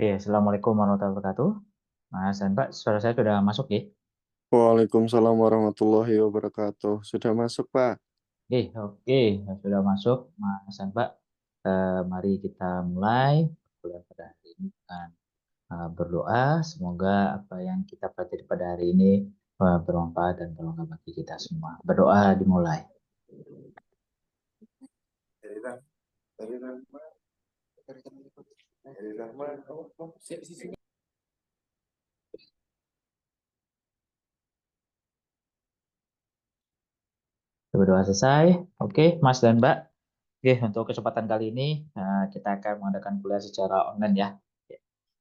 Assalamualaikum warahmatullahi wabarakatuh. Mas dan Mbak, suara saya sudah masuk ya? Waalaikumsalam warahmatullahi wabarakatuh. Sudah masuk, Pak? Oke, sudah masuk Mas dan Mbak. Mari kita mulai kuliah pada hari ini dengan berdoa. Semoga apa yang kita pelajari pada hari ini bermanfaat dan bermanfaat bagi kita semua. Berdoa dimulai. Berdoa selesai. Oke, Mas dan Mbak. Oke, untuk kesempatan kali ini kita akan mengadakan kuliah secara online ya.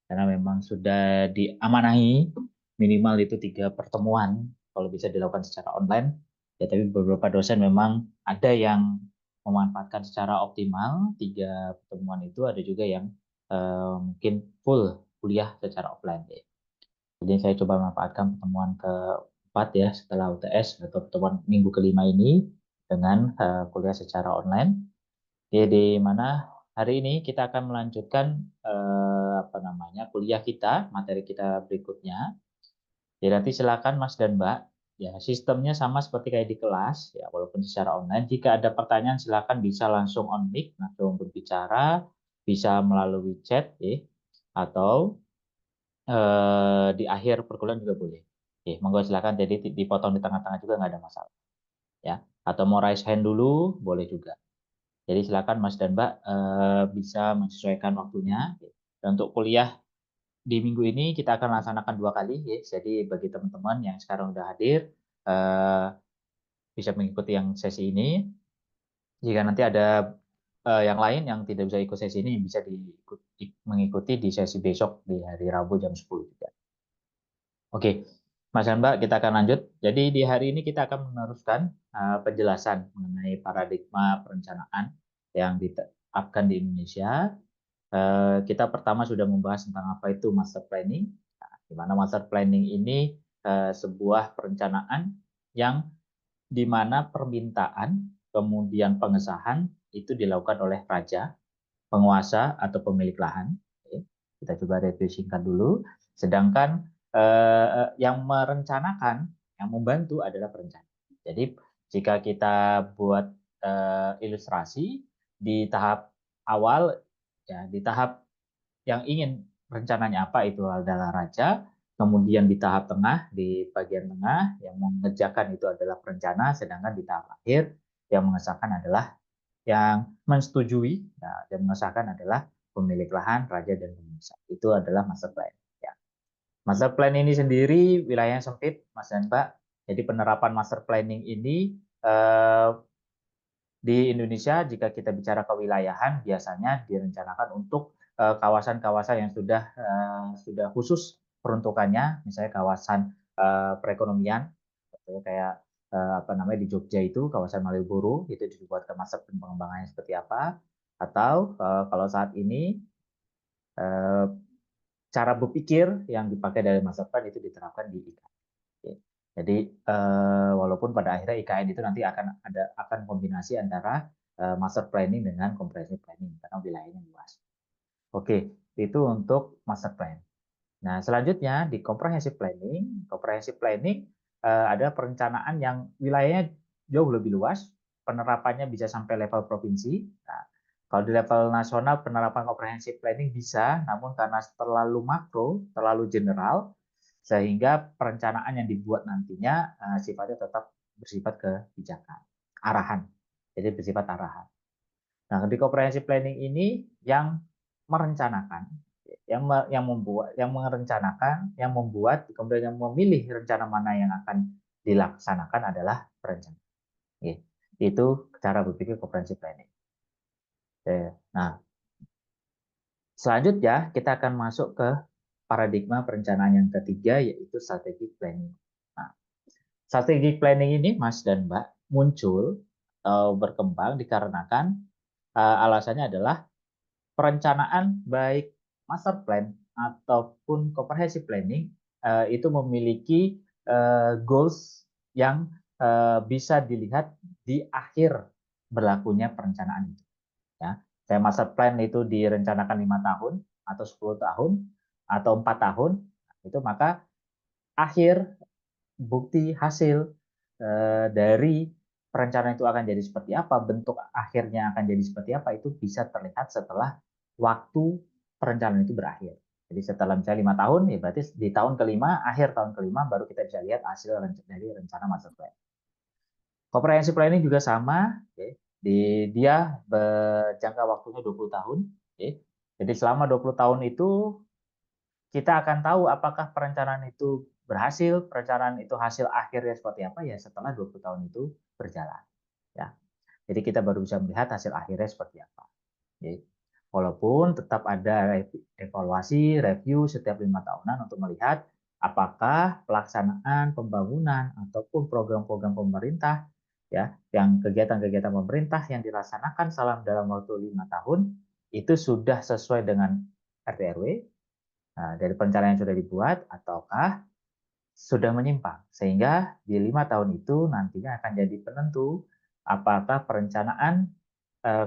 Karena memang sudah diamanahi minimal itu 3 pertemuan kalau bisa dilakukan secara online. Ya, tapi beberapa dosen memang ada yang memanfaatkan secara optimal 3 pertemuan itu, ada juga yang mungkin full kuliah secara offline ya. Jadi saya coba memanfaatkan pertemuan keempat ya setelah UTS atau pertemuan minggu kelima ini dengan kuliah secara online. Di mana hari ini kita akan melanjutkan apa namanya kuliah kita, materi kita berikutnya. Ya, nanti silakan Mas dan Mbak. Ya, sistemnya sama seperti kayak di kelas, ya walaupun secara online. Jika ada pertanyaan silakan bisa langsung on mic, langsung berbicara, bisa melalui chat, ya, atau di akhir perkuliahan juga boleh. Oke, monggo silakan. Jadi dipotong di tengah-tengah juga nggak ada masalah, ya. Atau mau raise hand dulu boleh juga. Jadi silakan Mas dan Mbak bisa menyesuaikan waktunya. Dan untuk kuliah di minggu ini kita akan laksanakan 2 kali, ya. Jadi bagi teman-teman yang sekarang udah hadir eh, bisa mengikuti yang sesi ini. Jika nanti ada yang lain yang tidak bisa ikut sesi ini bisa mengikuti di sesi besok di hari Rabu jam 10 juga. Oke, Mas dan Mbak, kita akan lanjut. Jadi di hari ini kita akan meneruskan penjelasan mengenai paradigma perencanaan yang diterapkan di Indonesia. Kita pertama sudah membahas tentang apa itu master planning. Nah, di mana master planning ini sebuah perencanaan yang di mana permintaan kemudian pengesahan itu dilakukan oleh raja, penguasa atau pemilik lahan. Oke, kita coba review singkat dulu. Sedangkan yang merencanakan, yang membantu adalah perencana. Jadi jika kita buat ilustrasi di tahap awal, ya di tahap yang ingin rencananya apa itu adalah raja, kemudian di tahap tengah, di bagian tengah yang mengerjakan itu adalah perencana, sedangkan di tahap akhir yang mengesahkan adalah yang menyetujui dan mengesahkan adalah pemilik lahan, raja dan pengusaha. Itu adalah master plan. Ya. Master plan ini sendiri wilayahnya sempit, Mas dan Mbak. Jadi penerapan master planning ini di Indonesia jika kita bicara kewilayahan biasanya direncanakan untuk kawasan-kawasan yang sudah khusus peruntukannya, misalnya kawasan perekonomian, kayak apa namanya di Jogja itu kawasan Malioboro itu dibuatkan master pengembangannya seperti apa, atau kalau saat ini eh, cara berpikir yang dipakai dari master plan itu diterapkan di IKN. Jadi walaupun pada akhirnya IKN itu nanti akan kombinasi antara master planning dengan comprehensive planning karena wilayahnya luas. Oke, itu untuk master plan. Nah, selanjutnya di comprehensive planning ada perencanaan yang wilayahnya jauh lebih luas, penerapannya bisa sampai level provinsi. Nah, kalau di level nasional penerapan comprehensive planning bisa, namun karena terlalu makro, terlalu general, sehingga perencanaan yang dibuat nantinya sifatnya tetap bersifat kebijakan, arahan. Jadi bersifat arahan. Nah, di comprehensive planning ini yang merencanakan, yang membuat, yang merencanakan, yang membuat, kemudian yang memilih rencana mana yang akan dilaksanakan adalah perencana. Itu cara berpikir comprehensive planning. Nah, selanjutnya kita akan masuk ke paradigma perencanaan yang ketiga yaitu strategic planning. Nah, strategic planning ini Mas dan Mbak muncul atau berkembang dikarenakan alasannya adalah perencanaan baik master plan ataupun comprehensive planning itu memiliki goals yang bisa dilihat di akhir berlakunya perencanaan itu. Ya, saya master plan itu direncanakan 5 tahun atau 10 tahun atau 4 tahun, itu maka akhir bukti hasil dari perencanaan itu akan jadi seperti apa, bentuk akhirnya akan jadi seperti apa, itu bisa terlihat setelah waktu perencanaan itu berakhir. Jadi setelah misalnya 5 tahun, ya berarti di tahun kelima, akhir tahun kelima, baru kita bisa lihat hasil dari rencana master plan. Comprehensive planning juga sama, dia berjangka waktunya 20 tahun. Jadi selama 20 tahun itu kita akan tahu apakah perencanaan itu berhasil, perencanaan itu hasil akhirnya seperti apa ya setelah 20 tahun itu berjalan. Ya. Jadi kita baru bisa melihat hasil akhirnya seperti apa. Ya. Walaupun tetap ada evaluasi, review setiap 5 tahunan untuk melihat apakah pelaksanaan pembangunan ataupun program-program pemerintah, ya, yang kegiatan-kegiatan pemerintah yang dilaksanakan dalam waktu 5 tahun itu sudah sesuai dengan RT RW. Nah, dari perencanaan yang sudah dibuat ataukah sudah menyimpang, sehingga di 5 tahun itu nantinya akan jadi penentu apakah perencanaan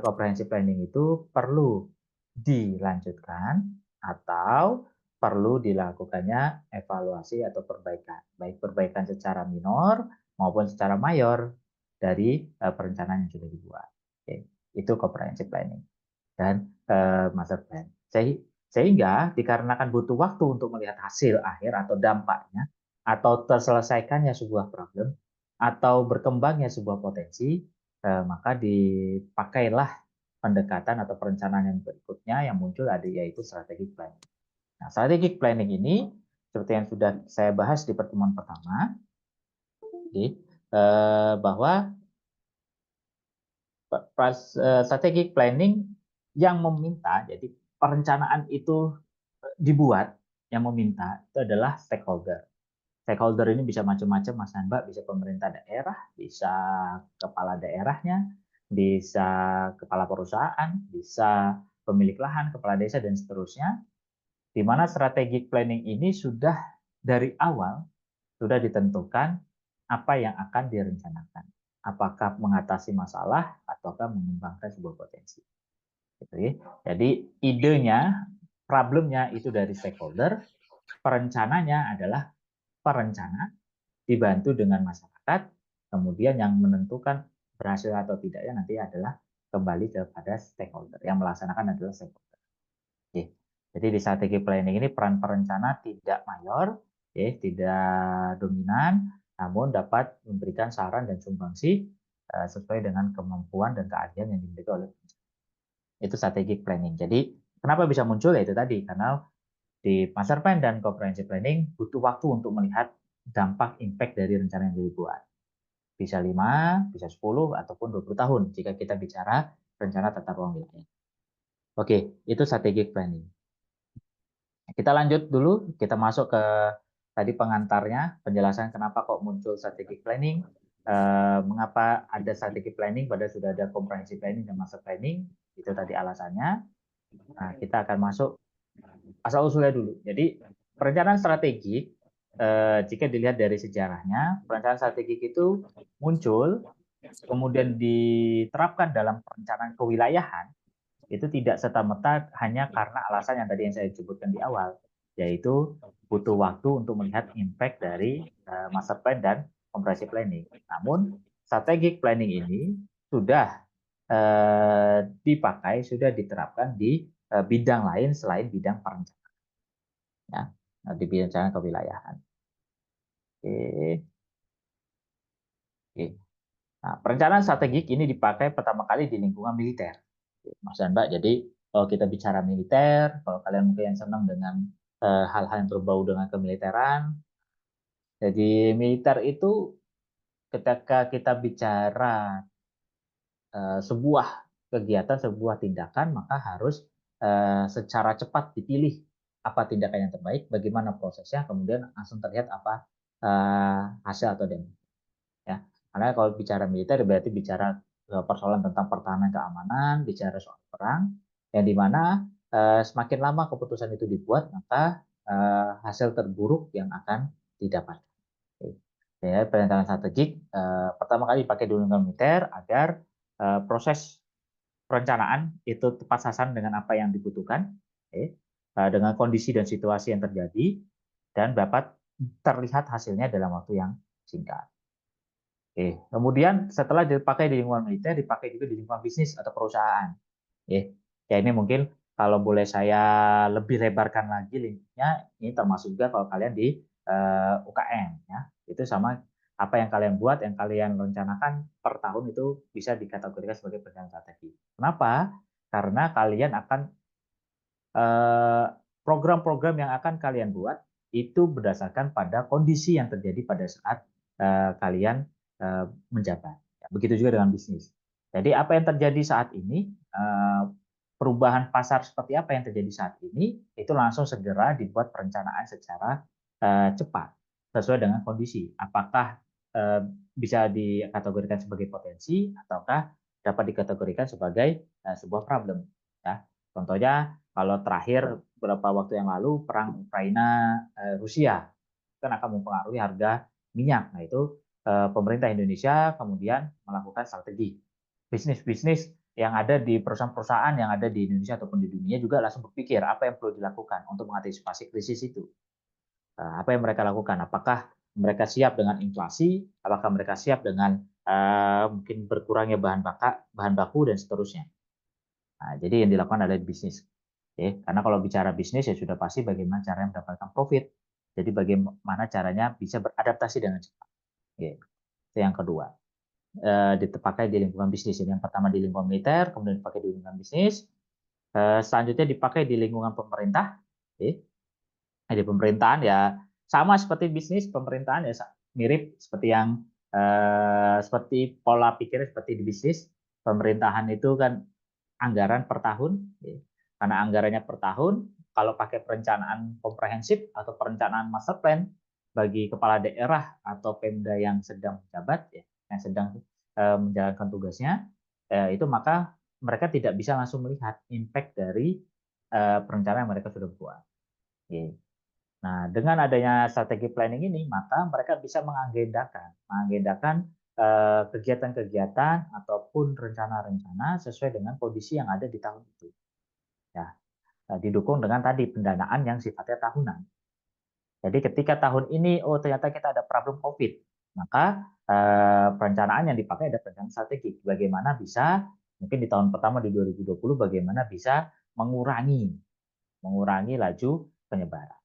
comprehensive planning itu perlu dilanjutkan atau perlu dilakukannya evaluasi atau perbaikan, baik perbaikan secara minor maupun secara mayor dari perencanaan yang sudah dibuat. Oke, itu comprehensive planning dan master plan. Sehingga dikarenakan butuh waktu untuk melihat hasil akhir atau dampaknya, atau terselesaikannya sebuah problem, atau berkembangnya sebuah potensi, maka dipakailah pendekatan atau perencanaan yang berikutnya yang muncul yaitu strategic planning. Nah, strategic planning ini seperti yang sudah saya bahas di pertemuan pertama, bahwa strategic planning yang meminta, jadi perencanaan itu dibuat, yang meminta itu adalah stakeholder. Stakeholder ini bisa macam-macam, Mas Namba, bisa pemerintah daerah, bisa kepala daerahnya, bisa kepala perusahaan, bisa pemilik lahan, kepala desa, dan seterusnya. Di mana strategic planning ini sudah dari awal sudah ditentukan apa yang akan direncanakan. Apakah mengatasi masalah ataukah mengembangkan sebuah potensi. Gitu ya. Jadi idenya, problemnya itu dari stakeholder, perencananya adalah perencana, dibantu dengan masyarakat, kemudian yang menentukan berhasil atau tidaknya nanti adalah kembali kepada stakeholder. Yang melaksanakan adalah stakeholder. Oke. Jadi di strategi planning ini peran perencana tidak mayor, tidak dominan, namun dapat memberikan saran dan sumbangsi sesuai dengan kemampuan dan keahlian yang dimiliki oleh perencana. Itu strategic planning. Jadi kenapa bisa muncul ya itu tadi, karena di master plan dan comprehensive planning butuh waktu untuk melihat dampak impact dari rencana yang dibuat. Bisa 5, bisa 10, ataupun 20 tahun jika kita bicara rencana tata ruang wilayah. Oke, itu strategic planning. Kita lanjut dulu, kita masuk ke tadi pengantarnya, penjelasan kenapa kok muncul strategic planning, mengapa ada strategic planning padahal sudah ada comprehensive planning dan master planning, itu tadi alasannya. Nah, kita akan masuk asal usulnya dulu. Jadi perencanaan strategik, jika dilihat dari sejarahnya, perencanaan strategik itu muncul, kemudian diterapkan dalam perencanaan kewilayahan, itu tidak serta-merta hanya karena alasan yang tadi yang saya sebutkan di awal, yaitu butuh waktu untuk melihat impact dari master plan dan comprehensive planning. Namun strategic planning ini sudah dipakai, sudah diterapkan di bidang lain selain bidang perencanaan. Ya, di bidang kewilayahan. Oke. Oke. Nah, perencanaan strategik ini dipakai pertama kali di lingkungan militer, Mas dan Mbak. Jadi kalau kita bicara militer, kalau kalian mungkin yang senang dengan hal-hal yang berbau dengan kemiliteran, jadi militer itu ketika kita bicara sebuah kegiatan, sebuah tindakan, maka harus secara cepat dipilih apa tindakan yang terbaik, bagaimana prosesnya, kemudian langsung terlihat apa hasil atau dampak. Ya, karena kalau bicara militer berarti bicara persoalan tentang pertahanan keamanan, bicara soal perang, yang dimana semakin lama keputusan itu dibuat, maka hasil terburuk yang akan didapatkan. Ya, perencanaan strategik pertama kali dipakai di lingkungan militer agar proses perencanaan itu tepat sasaran dengan apa yang dibutuhkan. dengan kondisi dan situasi yang terjadi dan dapat terlihat hasilnya dalam waktu yang singkat. Oke. Kemudian setelah dipakai di lingkungan militer, dipakai juga di lingkungan bisnis atau perusahaan. Oke. Ya ini mungkin kalau boleh saya lebih lebarkan lagi linknya, ini termasuk juga kalau kalian di UKM ya. Itu sama apa yang kalian buat, yang kalian rencanakan per tahun itu bisa dikategorikan sebagai perencanaan strategi. Kenapa? Karena kalian akan program-program yang akan kalian buat itu berdasarkan pada kondisi yang terjadi pada saat kalian menjabat. Begitu juga dengan bisnis. Jadi apa yang terjadi saat ini, perubahan pasar seperti apa yang terjadi saat ini, itu langsung segera dibuat perencanaan secara cepat sesuai dengan kondisi. Apakah bisa dikategorikan sebagai potensi ataukah dapat dikategorikan sebagai sebuah problem. Ya. Contohnya kalau terakhir beberapa waktu yang lalu perang Ukraina Rusia kan akan mempengaruhi harga minyak. Nah itu pemerintah Indonesia kemudian melakukan strategi bisnis-bisnis yang ada di perusahaan-perusahaan yang ada di Indonesia ataupun di dunia juga langsung berpikir apa yang perlu dilakukan untuk mengantisipasi krisis itu. Apa yang mereka lakukan? Apakah mereka siap dengan inflasi? Apakah mereka siap dengan mungkin berkurangnya bahan baku dan seterusnya? Nah, jadi yang dilakukan adalah bisnis. Oke, karena kalau bicara bisnis ya sudah pasti bagaimana caranya mendapatkan profit. Jadi bagaimana caranya bisa beradaptasi dengan cepat. Oke, itu yang kedua. Dipakai di lingkungan bisnis. Yang pertama di lingkungan militer, kemudian dipakai di lingkungan bisnis. Selanjutnya dipakai di lingkungan pemerintah. Oke. Di pemerintahan ya sama seperti bisnis, pemerintahan ya mirip seperti yang seperti pola pikirnya seperti di bisnis. Pemerintahan itu kan anggaran per tahun, ya. Karena anggarannya per tahun, kalau pakai perencanaan komprehensif atau perencanaan master plan bagi kepala daerah atau Pemda yang sedang menjabat, ya, yang sedang menjalankan tugasnya, itu maka mereka tidak bisa langsung melihat impact dari perencanaan yang mereka sudah buat. Ya. Nah, dengan adanya strategi planning ini, maka mereka bisa mengagendakan kegiatan-kegiatan ataupun rencana-rencana sesuai dengan kondisi yang ada di tahun itu. Ya, didukung dengan tadi pendanaan yang sifatnya tahunan. Jadi ketika tahun ini, oh ternyata kita ada problem COVID, maka perencanaan yang dipakai ada perencanaan strategi. Bagaimana bisa, mungkin di tahun pertama di 2020, bagaimana bisa mengurangi laju penyebaran.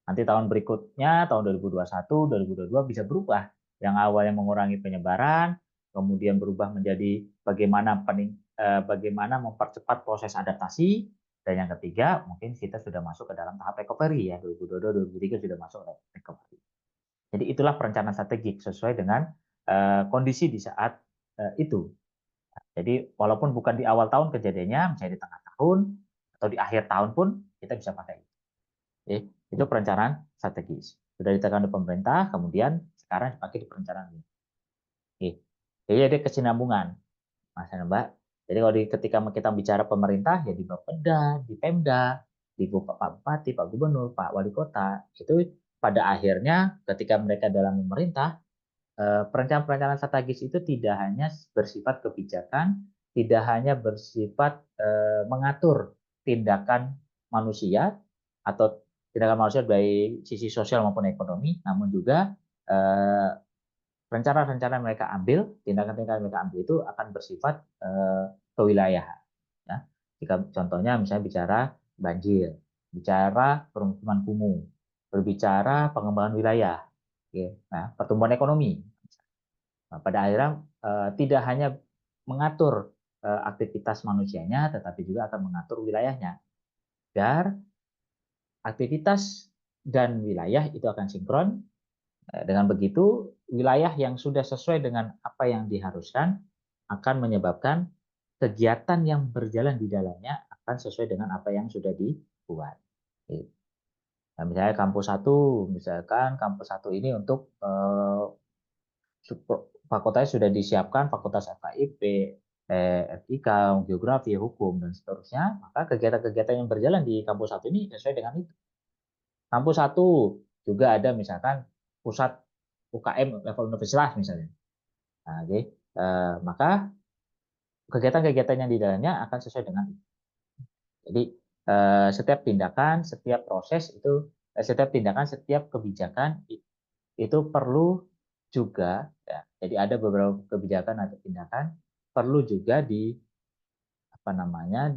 Nanti tahun berikutnya, tahun 2021, 2022 bisa berubah. Yang awalnya mengurangi penyebaran, kemudian berubah menjadi bagaimana mempercepat proses adaptasi, dan yang ketiga mungkin kita sudah masuk ke dalam tahap recovery ya, 2022, 2023 sudah masuk recovery. Jadi itulah perencanaan strategik sesuai dengan kondisi di saat itu. Jadi walaupun bukan di awal tahun kejadiannya, misalnya di tengah tahun atau di akhir tahun pun kita bisa pakai. Itu perencanaan strategis. Sudah ditekan oleh pemerintah, kemudian sekarang dipakai di perencanaan ini. Jadi ada kesinambungan, Mas dan Mbak. Jadi kalau ketika kita bicara pemerintah, ya di Bapeda, di Pemda, di Pak Bupati, Pak Gubernur, Pak Wali Kota, itu pada akhirnya ketika mereka dalam pemerintah, perencanaan-perencanaan strategis itu tidak hanya bersifat kebijakan, tidak hanya bersifat mengatur tindakan manusia atau tindakan manusia dari sisi sosial maupun ekonomi, namun juga rencana-rencana mereka ambil, tindakan-tindakan mereka ambil itu akan bersifat kewilayahan. Ya. Jika contohnya misalnya bicara banjir, bicara permukiman kumuh, berbicara pengembangan wilayah, ya. Nah, pertumbuhan ekonomi. Nah, pada akhirnya tidak hanya mengatur aktivitas manusianya, tetapi juga akan mengatur wilayahnya. Agar aktivitas dan wilayah itu akan sinkron. Dengan begitu, wilayah yang sudah sesuai dengan apa yang diharuskan akan menyebabkan kegiatan yang berjalan di dalamnya akan sesuai dengan apa yang sudah dibuat. Nah, misalnya misalkan kampus 1 ini untuk fakultasnya sudah disiapkan, fakultas FKIP, FIK, geografi, hukum, dan seterusnya, maka kegiatan-kegiatan yang berjalan di kampus 1 ini sesuai dengan itu. Kampus 1 juga ada misalkan pusat UKM level universitas misalnya. Nah, jadi, maka kegiatan-kegiatan yang di dalamnya akan sesuai dengan itu. Jadi setiap tindakan, setiap proses itu, setiap tindakan, setiap kebijakan itu perlu juga, ya, jadi ada beberapa kebijakan atau tindakan perlu juga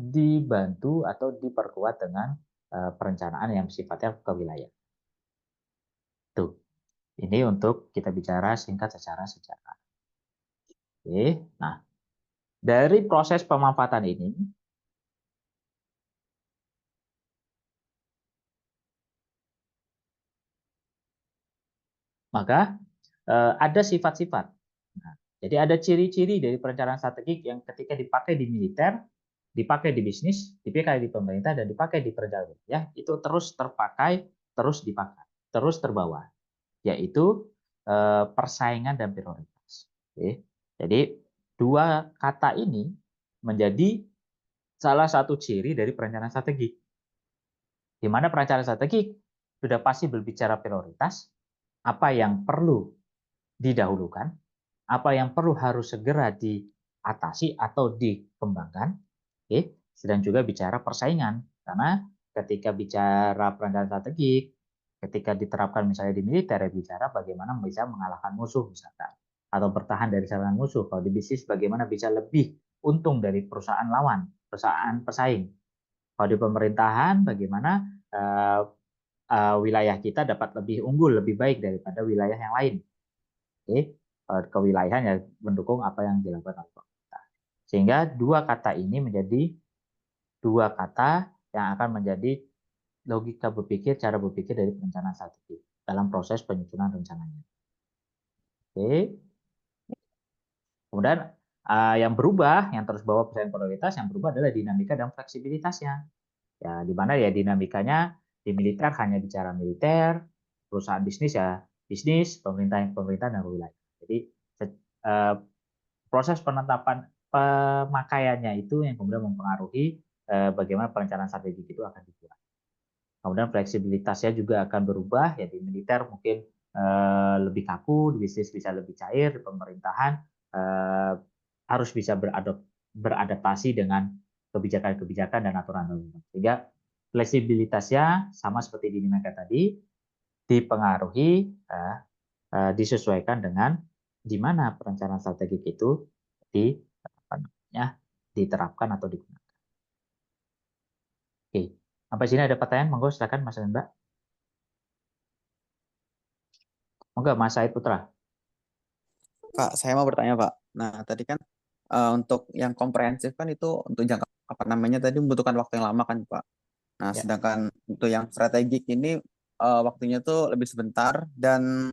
dibantu atau diperkuat dengan perencanaan yang sifatnya kewilayahan. Tuh, ini untuk kita bicara singkat secara sejarah. Oke, nah dari proses pemanfaatan ini, maka ada sifat-sifat. Nah, jadi ada ciri-ciri dari perencanaan strategik yang ketika dipakai di militer, dipakai di bisnis, dipakai di pemerintah, dan dipakai di perencanaan, ya itu terus terpakai, terus dipakai, terus terbawa, yaitu persaingan dan prioritas. Oke. Jadi dua kata ini menjadi salah satu ciri dari perencanaan strategik. Di mana perencanaan strategik sudah pasti berbicara prioritas, apa yang perlu didahulukan, apa yang perlu harus segera diatasi atau dikembangkan, oke, dan juga bicara persaingan. Karena ketika bicara perencanaan strategik, ketika diterapkan misalnya di militer, ya bicara bagaimana bisa mengalahkan musuh misalkan, atau bertahan dari serangan musuh. Kalau di bisnis, bagaimana bisa lebih untung dari perusahaan lawan, perusahaan pesaing. Kalau di pemerintahan, bagaimana wilayah kita dapat lebih unggul, lebih baik daripada wilayah yang lain. Oke, kewilayahan ya mendukung apa yang dilakukan oleh pemerintah. Sehingga dua kata ini menjadi dua kata yang akan menjadi logika berpikir, cara berpikir dari perencanaan strategi dalam proses penyusunan rencananya. Oke. Kemudian yang berubah, yang terus bawa persaingan prioritas, yang berubah adalah dinamika dan fleksibilitasnya. Ya, di mana ya dinamikanya di militer hanya bicara militer, perusahaan bisnis ya bisnis, pemerintah dan wilayah. Jadi proses penetapan pemakaiannya itu yang kemudian mempengaruhi bagaimana perencanaan strategik itu akan dibuat. Kemudian fleksibilitasnya juga akan berubah, ya di militer mungkin lebih kaku, di bisnis bisa lebih cair, di pemerintahan harus bisa beradaptasi dengan kebijakan-kebijakan dan aturan undang-undang. Sehingga fleksibilitasnya sama seperti di dinamika tadi, dipengaruhi, disesuaikan dengan di mana perencanaan strategik itu di apa namanya, diterapkan atau digunakan. Oke, sampai sini ada pertanyaan, monggo silakan Mas dan Mbak. Monggo Mas Said Putra. Pak, saya mau bertanya, Pak. Nah, tadi kan untuk yang komprehensif kan itu untuk jangka apa namanya tadi membutuhkan waktu yang lama kan, Pak. Nah, Ya, sedangkan untuk yang strategik ini waktunya tuh lebih sebentar dan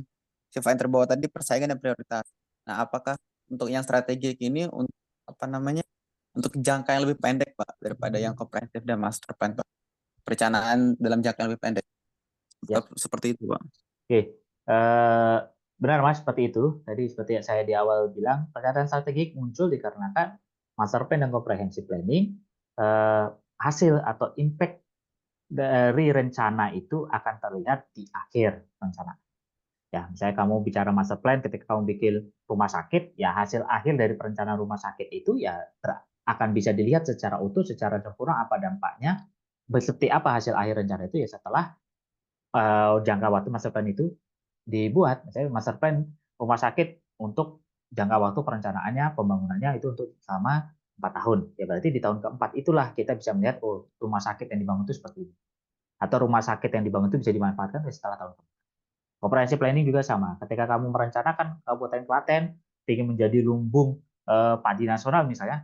sifat yang terbawa tadi persaingan dan prioritas. Nah, apakah untuk yang strategik ini untuk apa namanya untuk jangka yang lebih pendek, Pak, daripada yang komprehensif dan master plan, Pak? Perencanaan dalam jangka yang lebih pendek. ya. Seperti itu, Pak. Oke, benar Mas seperti itu. Tadi seperti yang saya di awal bilang, perencanaan strategik muncul dikarenakan master plan dan comprehensive planning, hasil atau impact dari rencana itu akan terlihat di akhir rencana. Ya, misalnya kamu bicara master plan ketika kamu bikin rumah sakit, ya hasil akhir dari perencanaan rumah sakit itu ya akan bisa dilihat secara utuh, secara sempurna apa dampaknya, seperti apa hasil akhir rencana itu ya setelah jangka waktu master plan itu dibuat. Misalnya master plan rumah sakit untuk jangka waktu perencanaannya, pembangunannya itu untuk selama 4 tahun. Ya berarti di tahun keempat itulah kita bisa melihat, oh rumah sakit yang dibangun itu seperti ini. Atau rumah sakit yang dibangun itu bisa dimanfaatkan setelah tahun keempat. Comprehensive planning juga sama. Ketika kamu merencanakan Kabupaten Klaten ingin menjadi lumbung padi nasional misalnya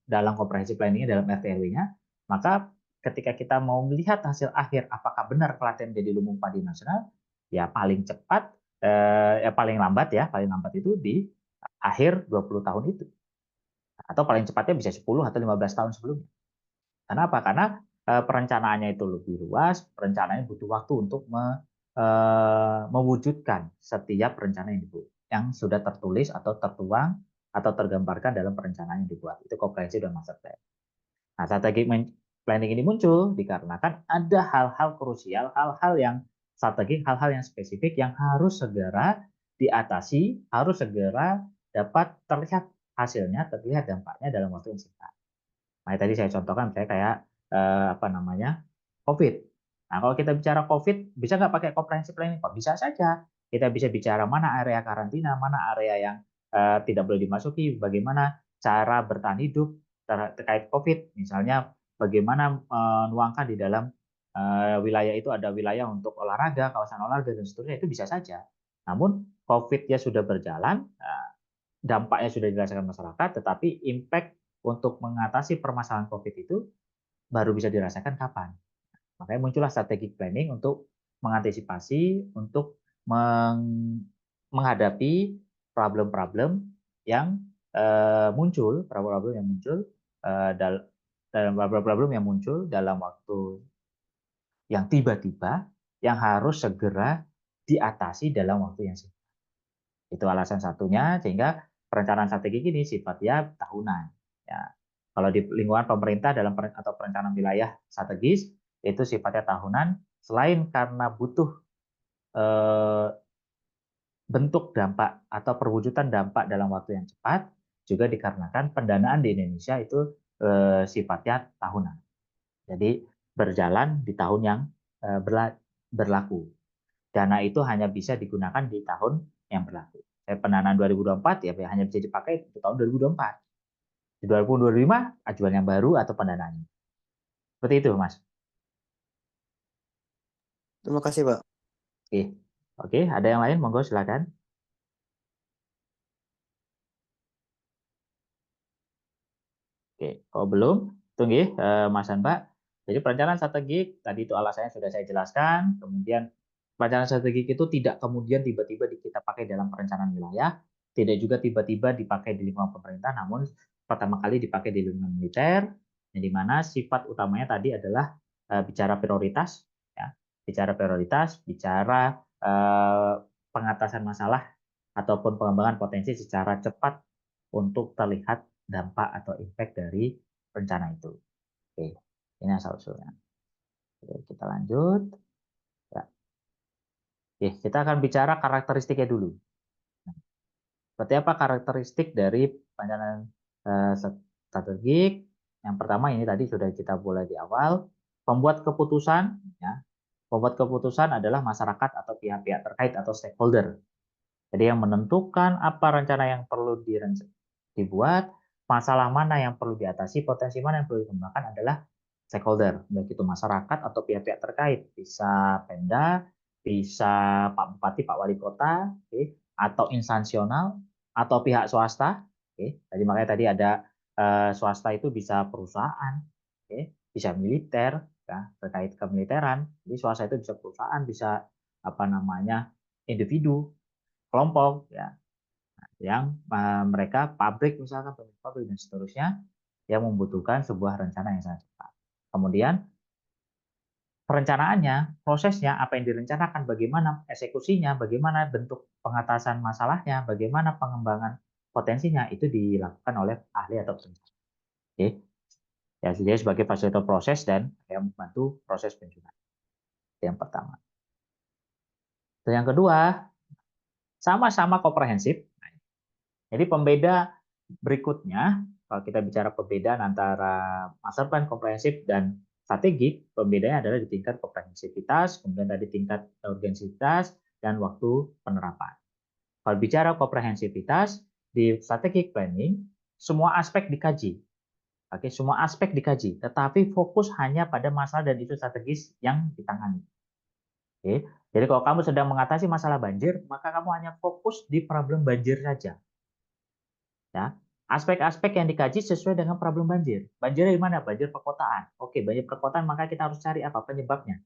dalam comprehensive planningnya, dalam RT/RW-nya, maka ketika kita mau melihat hasil akhir apakah benar Klaten menjadi lumbung padi nasional, ya paling cepat paling lambat itu di akhir 20 tahun itu. Atau paling cepatnya bisa 10 atau 15 tahun sebelumnya. Kenapa? Karena perencanaannya itu lebih luas, perencanaannya butuh waktu untuk mewujudkan setiap rencana yang sudah tertulis atau tertuang atau tergambarkan dalam perencanaan yang dibuat. Itu komprehensif dan master plan. Nah, strategi planning ini muncul dikarenakan ada hal-hal krusial, hal-hal yang strategik, hal-hal yang spesifik yang harus segera diatasi, harus segera dapat terlihat hasilnya, terlihat dampaknya dalam waktu yang singkat. Nah, tadi saya contohkan misalnya kayak apa namanya COVID. Nah, kalau kita bicara COVID, bisa nggak pakai comprehensive planning? Kok bisa saja. Kita bisa bicara mana area karantina, mana area yang tidak boleh dimasuki, bagaimana cara bertahan hidup terkait COVID. Misalnya bagaimana menuangkan di dalam wilayah itu ada wilayah untuk olahraga, kawasan olahraga dan seterusnya, itu bisa saja. Namun COVID-nya sudah berjalan, dampaknya sudah dirasakan masyarakat, tetapi impact untuk mengatasi permasalahan COVID itu baru bisa dirasakan kapan. Makanya muncullah strategic planning untuk mengantisipasi, untuk menghadapi problem-problem yang muncul, problem-problem yang muncul dalam problem-problem yang muncul dalam waktu yang tiba-tiba yang harus segera diatasi dalam waktu yang singkat. Itu alasan satunya, sehingga perencanaan strategi ini sifatnya tahunan. Ya. Kalau di lingkungan pemerintah dalam atau perencanaan wilayah strategis itu sifatnya tahunan, selain karena butuh bentuk dampak atau perwujudan dampak dalam waktu yang cepat, juga dikarenakan pendanaan di Indonesia itu sifatnya tahunan. Jadi berjalan di tahun yang berlaku. Dana itu hanya bisa digunakan di tahun yang berlaku. Pendanaan 2024 ya hanya bisa dipakai di tahun 2024. Di 2025 ajuan yang baru atau pendanaan. Seperti itu, Mas. Terima kasih, Pak. Oke. Oke, ada yang lain? Monggo silakan. Oke, kalau belum, tunggu Mas dan Mbak. Jadi perencanaan strategik, tadi itu alasannya sudah saya jelaskan. Kemudian perencanaan strategik itu tidak kemudian tiba-tiba kita pakai dalam perencanaan wilayah, tidak juga tiba-tiba dipakai di lingkungan pemerintah, namun pertama kali dipakai di lingkungan militer, yang di mana sifat utamanya tadi adalah bicara prioritas, ya, bicara prioritas, bicara pengatasan masalah ataupun pengembangan potensi secara cepat untuk terlihat dampak atau impact dari rencana itu. Oke, ini asal usulnya. Oke, kita lanjut. Ya. Oke, kita akan bicara karakteristiknya dulu. Seperti apa karakteristik dari perencanaan strategik? Yang pertama ini tadi sudah kita mulai di awal. Pembuat keputusan, ya. Pembuat keputusan adalah masyarakat atau pihak-pihak terkait atau stakeholder. Jadi yang menentukan apa rencana yang perlu dibuat, masalah mana yang perlu diatasi, potensi mana yang perlu dikembangkan adalah stakeholder, baik itu masyarakat atau pihak-pihak terkait, bisa Pemda, bisa Pak Bupati, Pak Wali Kota, atau instansional, atau pihak swasta. Tadi makanya tadi ada swasta itu bisa perusahaan, bisa militer, ya, terkait kemiliteran. Jadi swasta itu bisa perusahaan, bisa apa namanya individu, kelompok, ya, yang mereka pabrik misalkan pabrik dan seterusnya yang membutuhkan sebuah rencana yang sangat cepat. Kemudian perencanaannya, prosesnya, apa yang direncanakan, bagaimana eksekusinya, bagaimana bentuk pengatasan masalahnya, bagaimana pengembangan potensinya itu dilakukan oleh ahli atau perencana. Oke. Ya, dia sebagai fasilitator proses dan yang membantu proses penyusunan. Yang pertama. Dan yang kedua, sama-sama komprehensif. Jadi pembeda berikutnya, kalau kita bicara perbedaan antara master plan komprehensif dan strategik, pembedanya adalah di tingkat komprehensivitas, kemudian tadi tingkat urgensitas, dan waktu penerapan. Kalau bicara komprehensivitas, di strategic planning, semua aspek dikaji. Oke, semua aspek dikaji, tetapi fokus hanya pada masalah dan isu strategis yang ditangani. Oke, jadi kalau kamu sedang mengatasi masalah banjir, maka kamu hanya fokus di problem banjir saja. Ya, aspek-aspek yang dikaji sesuai dengan problem banjir. Banjir di mana? Banjir perkotaan. Oke, banjir perkotaan maka kita harus cari apa penyebabnya.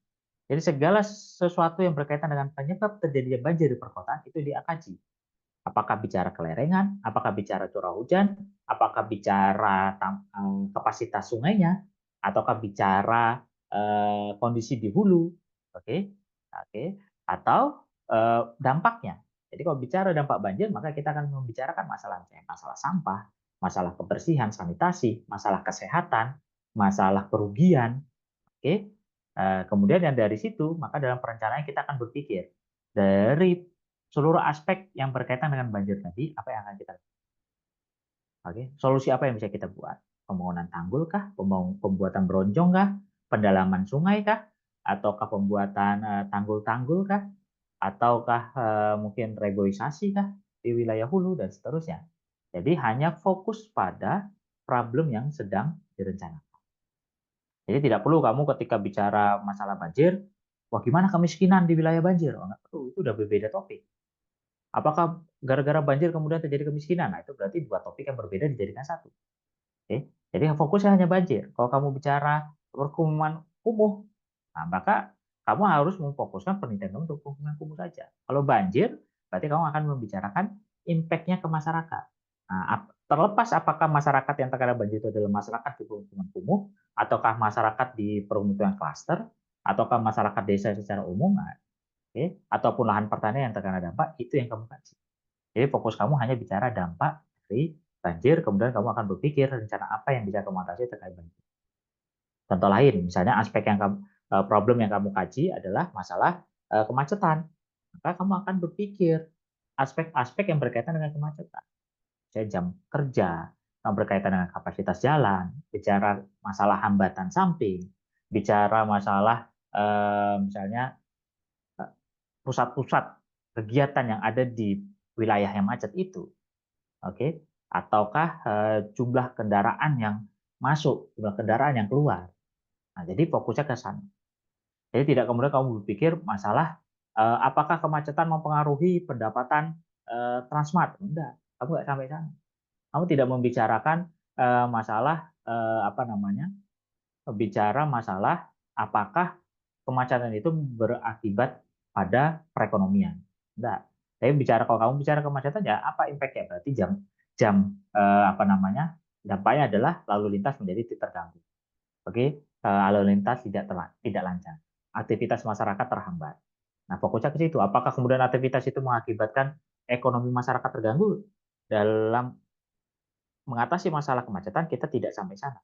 Jadi segala sesuatu yang berkaitan dengan penyebab terjadinya banjir di perkotaan itu dia kaji. Apakah bicara kelerengan, apakah bicara curah hujan, apakah bicara kapasitas sungainya, ataukah bicara kondisi di hulu, oke, oke, atau dampaknya. Jadi kalau bicara dampak banjir, maka kita akan membicarakan masalah sampah, masalah kebersihan, sanitasi, masalah kesehatan, masalah kerugian, oke. Kemudian yang dari situ, maka dalam perencanaan kita akan berpikir dari seluruh aspek yang berkaitan dengan banjir tadi, apa yang akan kita lakukan? Oke, solusi apa yang bisa kita buat? Pembangunan tanggul kah? Pembuatan bronjong kah? Pendalaman sungai kah? Ataukah pembuatan tanggul-tanggul kah? Ataukah mungkin reboisasi kah di wilayah hulu dan seterusnya. Jadi hanya fokus pada problem yang sedang direncanakan. Jadi tidak perlu kamu ketika bicara masalah banjir, wah gimana kemiskinan di wilayah banjir? Oh, nggak perlu, itu udah berbeda topik. Apakah gara-gara banjir kemudian terjadi kemiskinan? Nah, itu berarti dua topik yang berbeda dijadikan satu. Oke? Jadi fokusnya hanya banjir. Kalau kamu bicara perkumuhan kumuh, nah, maka kamu harus memfokuskan penelitian kamu untuk perkumuhan kumuh saja. Kalau banjir, berarti kamu akan membicarakan impact-nya ke masyarakat. Nah, terlepas apakah masyarakat yang terkena banjir itu adalah masyarakat di permukiman kumuh, ataukah masyarakat di permukiman klaster, ataukah masyarakat desa secara umum, nah, ataupun lahan pertanian yang terkena dampak, itu yang kamu kaji. Jadi fokus kamu hanya bicara dampak dari banjir, kemudian kamu akan berpikir rencana apa yang bisa kamu atasi terkait banjir. Contoh lain, misalnya problem yang kamu kaji adalah masalah kemacetan. Maka kamu akan berpikir aspek-aspek yang berkaitan dengan kemacetan. Misalnya jam kerja, yang berkaitan dengan kapasitas jalan, bicara masalah hambatan samping, bicara masalah misalnya pusat-pusat kegiatan yang ada di wilayah yang macet itu, oke? Ataukah jumlah kendaraan yang masuk, jumlah kendaraan yang keluar. Nah, jadi fokusnya ke sana. Jadi tidak kemudian kamu berpikir masalah apakah kemacetan mempengaruhi pendapatan Transmart. Enggak, kamu nggak sampai sana. Kamu tidak membicarakan masalah apa namanya? Bicara masalah apakah kemacetan itu berakibat pada perekonomian. Enggak. Tapi kalau kamu bicara kemacetan ya apa impact-nya? Berarti jam jam apa namanya? Dampaknya adalah lalu lintas menjadi terganggu. Oke, lalu lintas tidak lancar. Aktivitas masyarakat terhambat. Nah, fokusnya ke situ. Apakah kemudian aktivitas itu mengakibatkan ekonomi masyarakat terganggu? Dalam mengatasi masalah kemacetan, kita tidak sampai sana.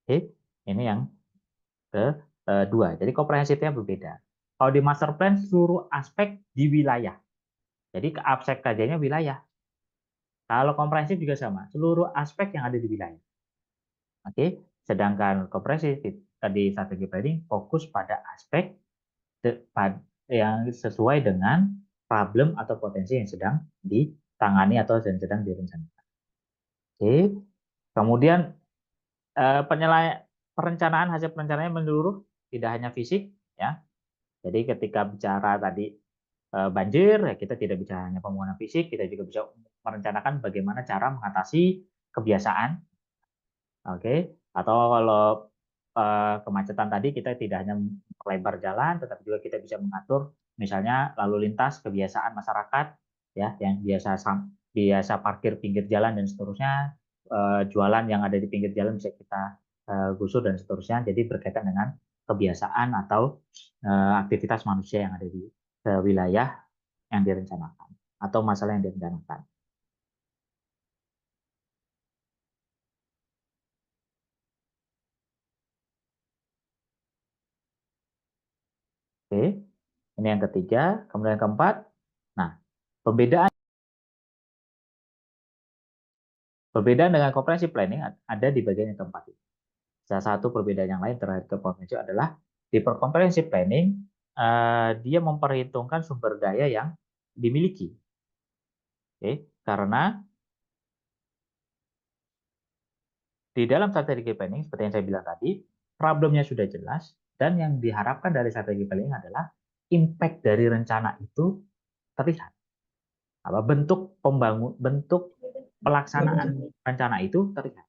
Oke, ini yang kedua. Jadi komprehensifnya berbeda. Kalau di master plan seluruh aspek di wilayah. Jadi aspek kajiannya wilayah. Kalau komprehensif juga sama, seluruh aspek yang ada di wilayah. Oke, sedangkan komprehensif di strategi planning fokus pada aspek yang sesuai dengan problem atau potensi yang sedang ditangani atau yang sedang direncanakan. Oke, kemudian perencanaan hasil perencanaannya menyeluruh, tidak hanya fisik, ya. Jadi ketika bicara tadi banjir, ya kita tidak bicara hanya pembangunan fisik, kita juga bisa merencanakan bagaimana cara mengatasi kebiasaan, oke. Atau kalau kemacetan tadi kita tidak hanya melebar jalan, tetapi juga kita bisa mengatur misalnya lalu lintas kebiasaan masyarakat, ya, yang biasa parkir pinggir jalan dan seterusnya, jualan yang ada di pinggir jalan bisa kita gusur dan seterusnya. Jadi berkaitan dengan kebiasaan atau aktivitas manusia yang ada di wilayah yang direncanakan atau masalah yang direncanakan. Oke, ini yang ketiga. Kemudian yang keempat, nah perbedaan dengan comprehensive planning ada di bagian yang keempat. Salah satu perbedaan yang lain terhadap comprehensive adalah di comprehensive planning dia memperhitungkan sumber daya yang dimiliki. Oke, karena di dalam strategi planning seperti yang saya bilang tadi, problemnya sudah jelas dan yang diharapkan dari strategi planning adalah impact dari rencana itu terlihat. Bentuk pelaksanaan rencana itu terlihat.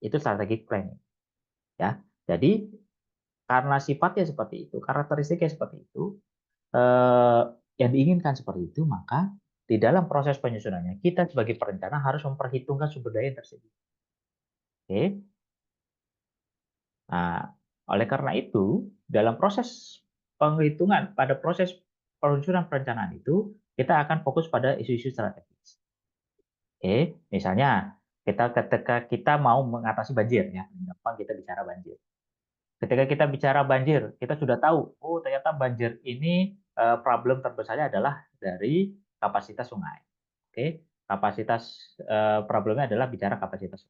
Itu strategic planning. Ya. Jadi karena sifatnya seperti itu, karakteristiknya seperti itu, yang diinginkan seperti itu, maka di dalam proses penyusunannya kita sebagai perencana harus memperhitungkan sumber daya tersebut. Oke. Nah, oleh karena itu, dalam proses penghitungan pada proses penyusunan perencanaan itu, kita akan fokus pada isu-isu strategis. Oke, misalnya ketika kita mau mengatasi banjir, ya, gampang kita bicara banjir. Ketika kita bicara banjir, kita sudah tahu, oh ternyata banjir ini problem terbesarnya adalah dari kapasitas sungai. Oke, Kapasitas problemnya adalah bicara kapasitas.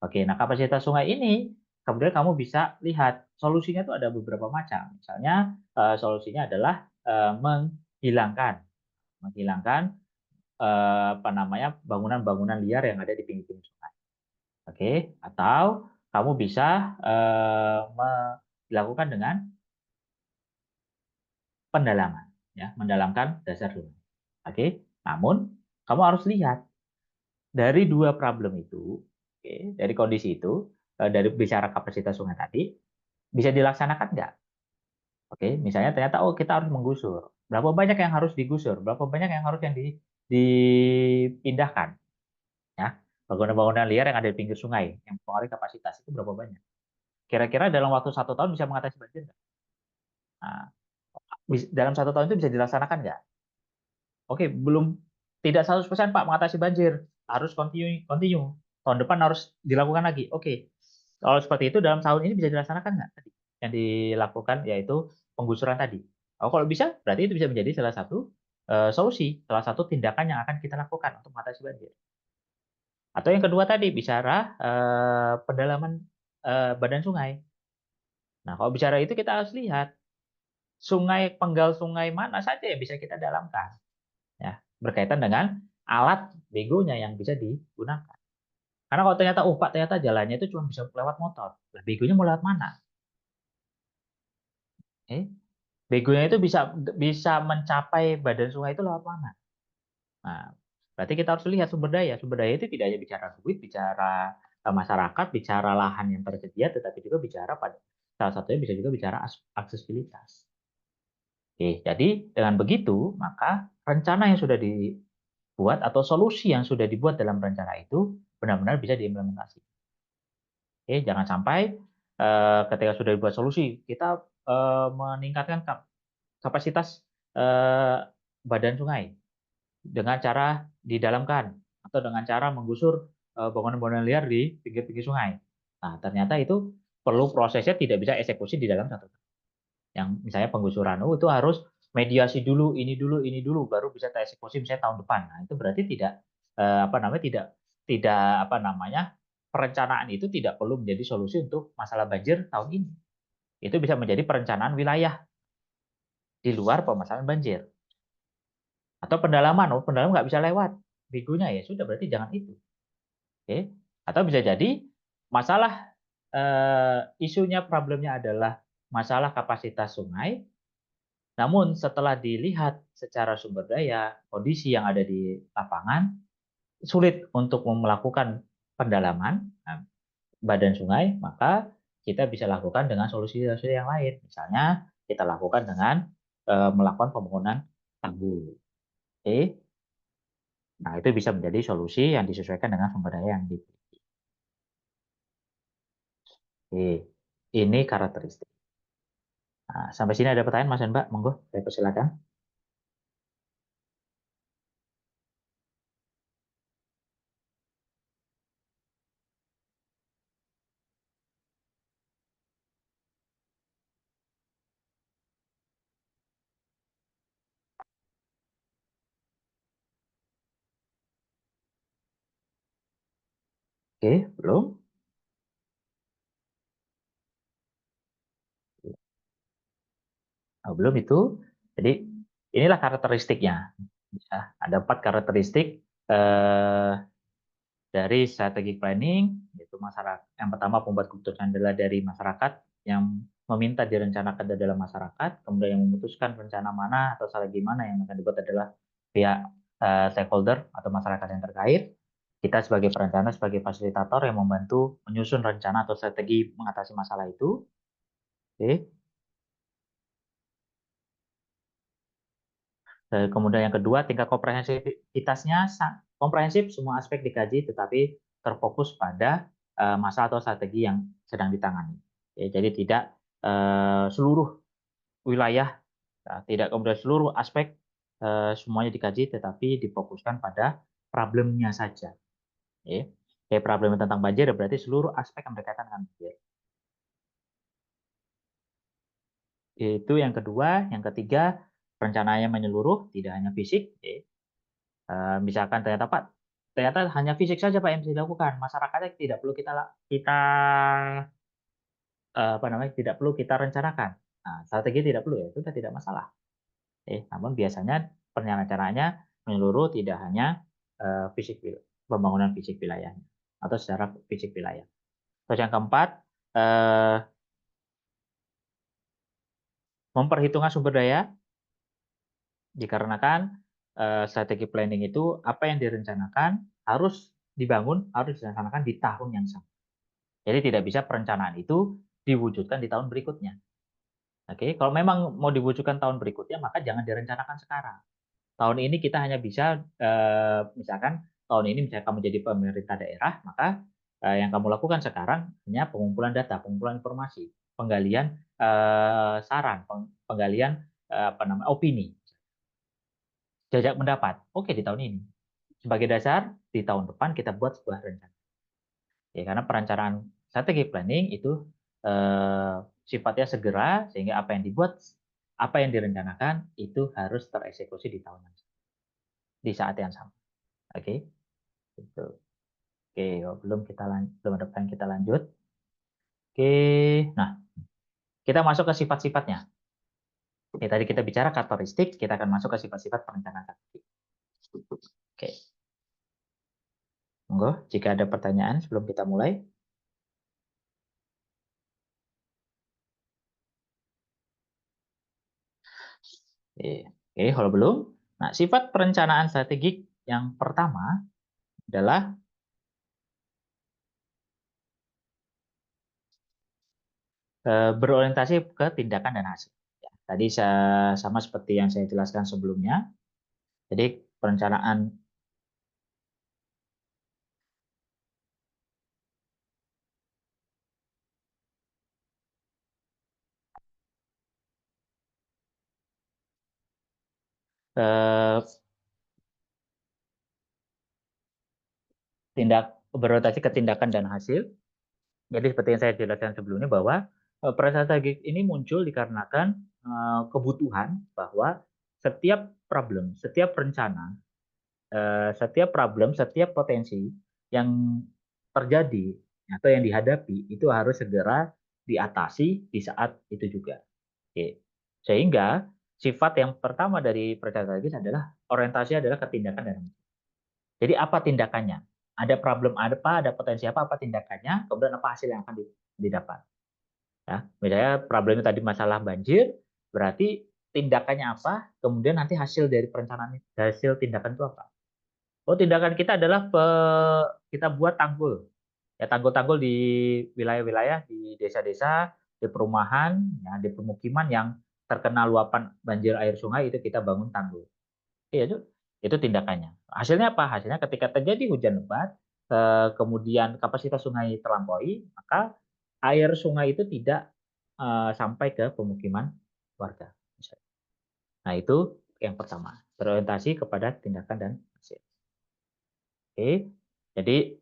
Oke, nah kapasitas sungai ini kemudian kamu bisa lihat solusinya itu ada beberapa macam. Misalnya solusinya adalah menghilangkan apa namanya bangunan-bangunan liar yang ada di pinggir-pinggir sungai. Oke, atau kamu bisa dilakukan dengan pendalaman, ya, mendalamkan dasar sungai. Oke, namun kamu harus lihat dari dua problem itu, oke, dari kondisi itu, dari bicara kapasitas sungai tadi, bisa dilaksanakan nggak? Oke, misalnya ternyata oh kita harus menggusur. Berapa banyak yang harus digusur? Berapa banyak yang harus dipindahkan? Ya, bangunan-bangunan liar yang ada di pinggir sungai yang mempengaruhi kapasitas itu berapa banyak? Kira-kira dalam waktu 1 tahun bisa mengatasi banjir nggak? Nah, dalam 1 tahun itu bisa dilaksanakan nggak? Oke, belum, tidak 100% Pak mengatasi banjir, harus continue. Tahun depan harus dilakukan lagi. Oke, kalau seperti itu dalam tahun ini bisa dilaksanakan nggak tadi? Yang dilakukan yaitu penggusuran tadi. Oh, kalau bisa, berarti itu bisa menjadi salah satu solusi, salah satu tindakan yang akan kita lakukan untuk mengatasi banjir. Atau yang kedua tadi bicara pendalaman badan sungai. Nah, kalau bicara itu kita harus lihat penggal sungai mana saja yang bisa kita dalamkan, ya, berkaitan dengan alat begonya yang bisa digunakan. Karena kalau ternyata, oh Pak, ternyata jalannya itu cuma bisa lewat motor, lah begonya mau lewat mana? Begonya itu bisa bisa mencapai badan sungai itu lewat mana? Nah, berarti kita harus lihat sumber daya. Sumber daya itu tidak hanya bicara duit, bicara masyarakat, bicara lahan yang tersedia, tetapi juga bicara pada salah satunya bisa juga bicara aksesibilitas. Oke, jadi dengan begitu, maka rencana yang sudah dibuat atau solusi yang sudah dibuat dalam rencana itu benar-benar bisa diimplementasi. Oke, jangan sampai ketika sudah dibuat solusi, kita meningkatkan kapasitas badan sungai dengan cara didalamkan atau dengan cara menggusur bangunan-bangunan liar di pinggir-pinggir sungai. Nah, ternyata itu perlu prosesnya tidak bisa eksekusi di dalam 1 tahun. Yang misalnya penggusuran itu harus mediasi dulu, ini dulu, baru bisa tereksekusi misalnya tahun depan. Nah, itu berarti tidak apa namanya tidak apa namanya perencanaan itu tidak perlu menjadi solusi untuk masalah banjir tahun ini. Itu bisa menjadi perencanaan wilayah di luar permasalahan banjir. Atau pendalaman, oh pendalaman nggak bisa lewat begonya, ya sudah berarti jangan itu. Oke. Atau bisa jadi masalah isunya problemnya adalah masalah kapasitas sungai, namun setelah dilihat secara sumber daya, kondisi yang ada di lapangan, sulit untuk melakukan pendalaman badan sungai, maka kita bisa lakukan dengan solusi-solusi yang lain. Misalnya kita lakukan dengan melakukan pembangunan tanggul. Oke. Nah, itu bisa menjadi solusi yang disesuaikan dengan sumber daya yang dimiliki. Oke. Ini karakteristik. Nah, sampai sini ada pertanyaan Mas dan Mbak? Monggo, saya persilakan. Oke, belum? Oh, belum itu. Jadi inilah karakteristiknya. Ya, ada 4 karakteristik dari strategic planning, yaitu masyarakat. Yang pertama, pembuat keputusan adalah dari masyarakat yang meminta direncanakan di dalam masyarakat, kemudian yang memutuskan rencana mana atau strategi mana yang akan dibuat adalah pihak stakeholder atau masyarakat yang terkait. Kita sebagai perencana, sebagai fasilitator yang membantu menyusun rencana atau strategi mengatasi masalah itu. Oke. Kemudian yang kedua, tingkat komprehensivitasnya komprehensif, semua aspek dikaji, tetapi terfokus pada masalah atau strategi yang sedang ditangani. Ya, jadi tidak seluruh wilayah, tidak kemudian seluruh aspek semuanya dikaji, tetapi difokuskan pada problemnya saja. Ya. Kayak problem tentang banjir, berarti seluruh aspek yang berkaitan dengan banjir. Itu yang kedua. Yang ketiga, rencananya menyeluruh, tidak hanya fisik. Ya. Misalkan ternyata Pak, ternyata hanya fisik saja Pak yang bisa dilakukan, masyarakatnya tidak perlu tidak perlu kita rencanakan. Nah, strategi tidak perlu ya, itu sudah tidak masalah. Namun biasanya perencanaannya menyeluruh, tidak hanya pembangunan fisik wilayahnya atau secara fisik wilayah. Terus yang keempat, memperhitungkan sumber daya, dikarenakan strategi planning itu apa yang direncanakan harus dibangun, harus direncanakan di tahun yang sama. Jadi tidak bisa perencanaan itu diwujudkan di tahun berikutnya. Oke, kalau memang mau diwujudkan tahun berikutnya, maka jangan direncanakan sekarang. Tahun ini kita hanya bisa, misalkan tahun ini misalnya kamu jadi pemerintah daerah, maka yang kamu lakukan sekarang hanya pengumpulan data, pengumpulan informasi, penggalian saran, penggalian opini, jajak pendapat. Oke, di tahun ini. Sebagai dasar, di tahun depan kita buat sebuah rencana. Ya, karena perencanaan strategi planning itu sifatnya segera, sehingga apa yang dibuat, apa yang direncanakan itu harus tereksekusi di tahun yang sama, di saat yang sama. Oke, gitu. Oke, belum ada yang kita lanjut. Oke, nah kita masuk ke sifat-sifatnya. Oke, tadi kita bicara karakteristik, kita akan masuk ke sifat-sifat perencanaan strategi. Oke, monggo jika ada pertanyaan sebelum kita mulai. Oke, kalau belum, nah sifat perencanaan strategik yang pertama adalah berorientasi ke tindakan dan hasil. Ya, tadi sama seperti yang saya jelaskan sebelumnya. Jadi perencanaan berorientasi ke tindakan dan hasil. Jadi seperti yang saya jelaskan sebelumnya bahwa perencanaan strategik ini muncul dikarenakan kebutuhan bahwa setiap problem, setiap rencana, setiap potensi yang terjadi atau yang dihadapi itu harus segera diatasi di saat itu juga. Oke. Sehingga sifat yang pertama dari perencanaan strategis adalah orientasi adalah ketindakan dan hasil. Jadi apa tindakannya? Ada problem apa, ada potensi apa tindakannya, kemudian apa hasil yang akan didapat. Ya, misalnya problemnya tadi masalah banjir, berarti tindakannya apa, kemudian nanti hasil dari perencanaan hasil tindakan itu apa. Oh, tindakan kita adalah kita buat tanggul. Ya, tanggul-tanggul di wilayah-wilayah, di desa-desa, di perumahan, ya, di pemukiman yang terkena luapan banjir air sungai itu kita bangun tanggul. Iya, itu tindakannya. Hasilnya apa? Hasilnya ketika terjadi hujan lebat, kemudian kapasitas sungai terlampaui, maka air sungai itu tidak sampai ke pemukiman warga. Nah, itu yang pertama, berorientasi kepada tindakan dan hasil. Oke, jadi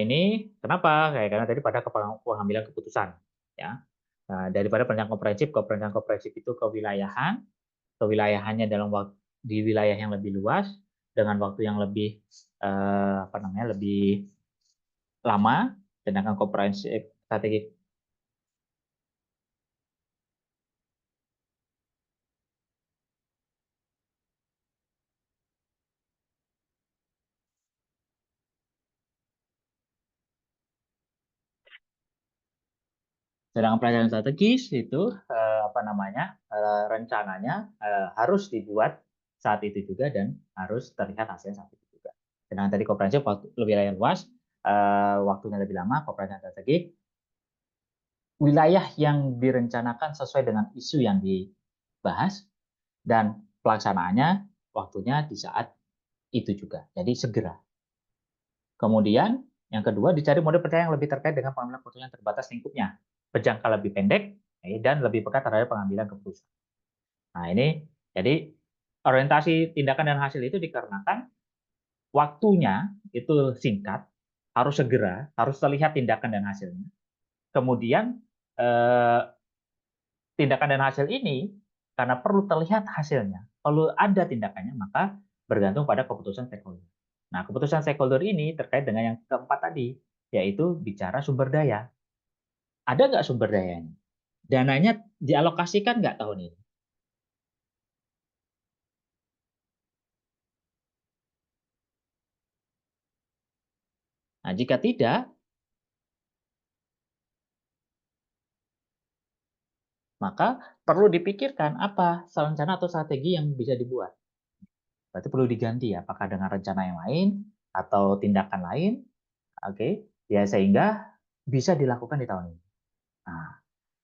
ini kenapa? Karena tadi pada pengambilan keputusan, ya. Nah, daripada perencanaan komprehensif itu kewilayahannya di wilayah yang lebih luas dengan waktu yang lebih lebih lama, sedangkan komprehensif strategi sedangkan perencanaan strategis itu rencananya harus dibuat saat itu juga dan harus terlihat hasilnya saat itu juga. Sedangkan tadi komprehensif wilayah luas, waktunya lebih lama. Komprehensif strategik wilayah yang direncanakan sesuai dengan isu yang dibahas dan pelaksanaannya waktunya di saat itu juga. Jadi segera. Kemudian yang kedua dicari mode perencanaan yang lebih terkait dengan pengambilan keputusan yang terbatas lingkupnya, berjangka lebih pendek dan lebih pekat terhadap pengambilan keputusan. Nah, ini jadi orientasi tindakan dan hasil itu dikarenakan waktunya itu singkat, harus segera, harus terlihat tindakan dan hasilnya. Kemudian tindakan dan hasil ini karena perlu terlihat hasilnya, perlu ada tindakannya, maka bergantung pada keputusan stakeholder. Nah, keputusan stakeholder ini terkait dengan yang keempat tadi, yaitu bicara sumber daya. Ada nggak sumber dayanya? Dananya dialokasikan nggak tahun ini? Nah, jika tidak, maka perlu dipikirkan apa rencana atau strategi yang bisa dibuat. Berarti perlu diganti ya, apakah dengan rencana yang lain atau tindakan lain, oke, ya sehingga bisa dilakukan di tahun ini. Nah,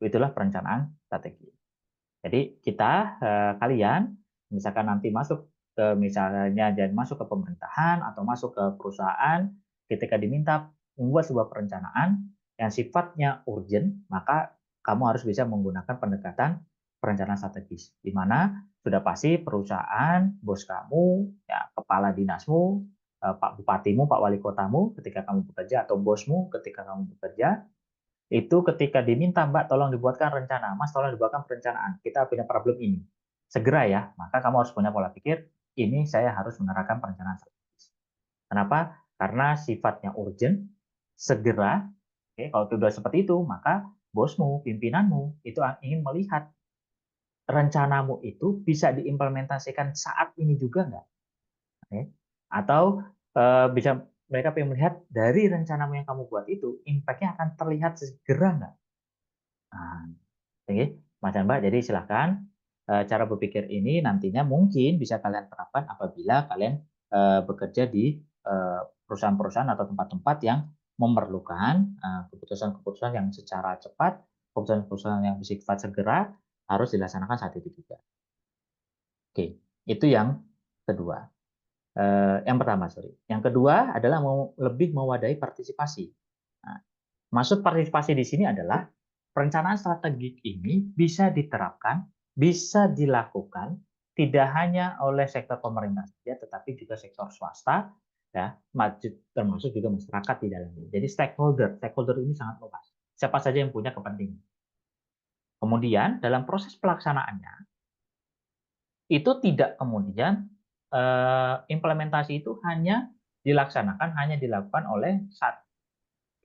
itulah perencanaan strategi. Jadi kita kalian misalkan nanti masuk ke misalnya dan masuk ke pemerintahan atau masuk ke perusahaan, ketika diminta membuat sebuah perencanaan yang sifatnya urgent, maka kamu harus bisa menggunakan pendekatan perencanaan strategis, di mana sudah pasti perusahaan, bos kamu, ya, kepala dinasmu, Pak Bupatimu, Pak Wali Kotamu ketika kamu bekerja, atau bosmu ketika kamu bekerja, itu ketika diminta, Mbak, tolong dibuatkan rencana, Mas, tolong dibuatkan perencanaan, kita punya problem ini, segera ya, maka kamu harus punya pola pikir, ini saya harus menerapkan perencanaan strategis. Kenapa? Karena sifatnya urgent, segera. Oke, kalau sudah seperti itu, maka bosmu, pimpinanmu, itu ingin melihat rencanamu itu bisa diimplementasikan saat ini juga nggak? Oke. Atau bisa mereka ingin melihat dari rencanamu yang kamu buat itu, impact-nya akan terlihat segera nggak? Nah, oke, Mas dan Mbak, jadi silakan cara berpikir ini nantinya mungkin bisa kalian terapkan apabila kalian bekerja di perusahaan-perusahaan atau tempat-tempat yang memerlukan keputusan-keputusan yang secara cepat, keputusan-keputusan yang bersifat segera harus dilaksanakan saat itu juga. Oke, itu yang kedua. Yang pertama, sorry. Yang kedua adalah lebih mewadahi partisipasi. Nah, maksud partisipasi di sini adalah perencanaan strategik ini bisa diterapkan, bisa dilakukan tidak hanya oleh sektor pemerintah saja, tetapi juga sektor swasta, ya, termasuk juga masyarakat di dalamnya. Jadi stakeholder ini sangat luas. Siapa saja yang punya kepentingan. Kemudian dalam proses pelaksanaannya itu tidak kemudian implementasi itu hanya dilakukan oleh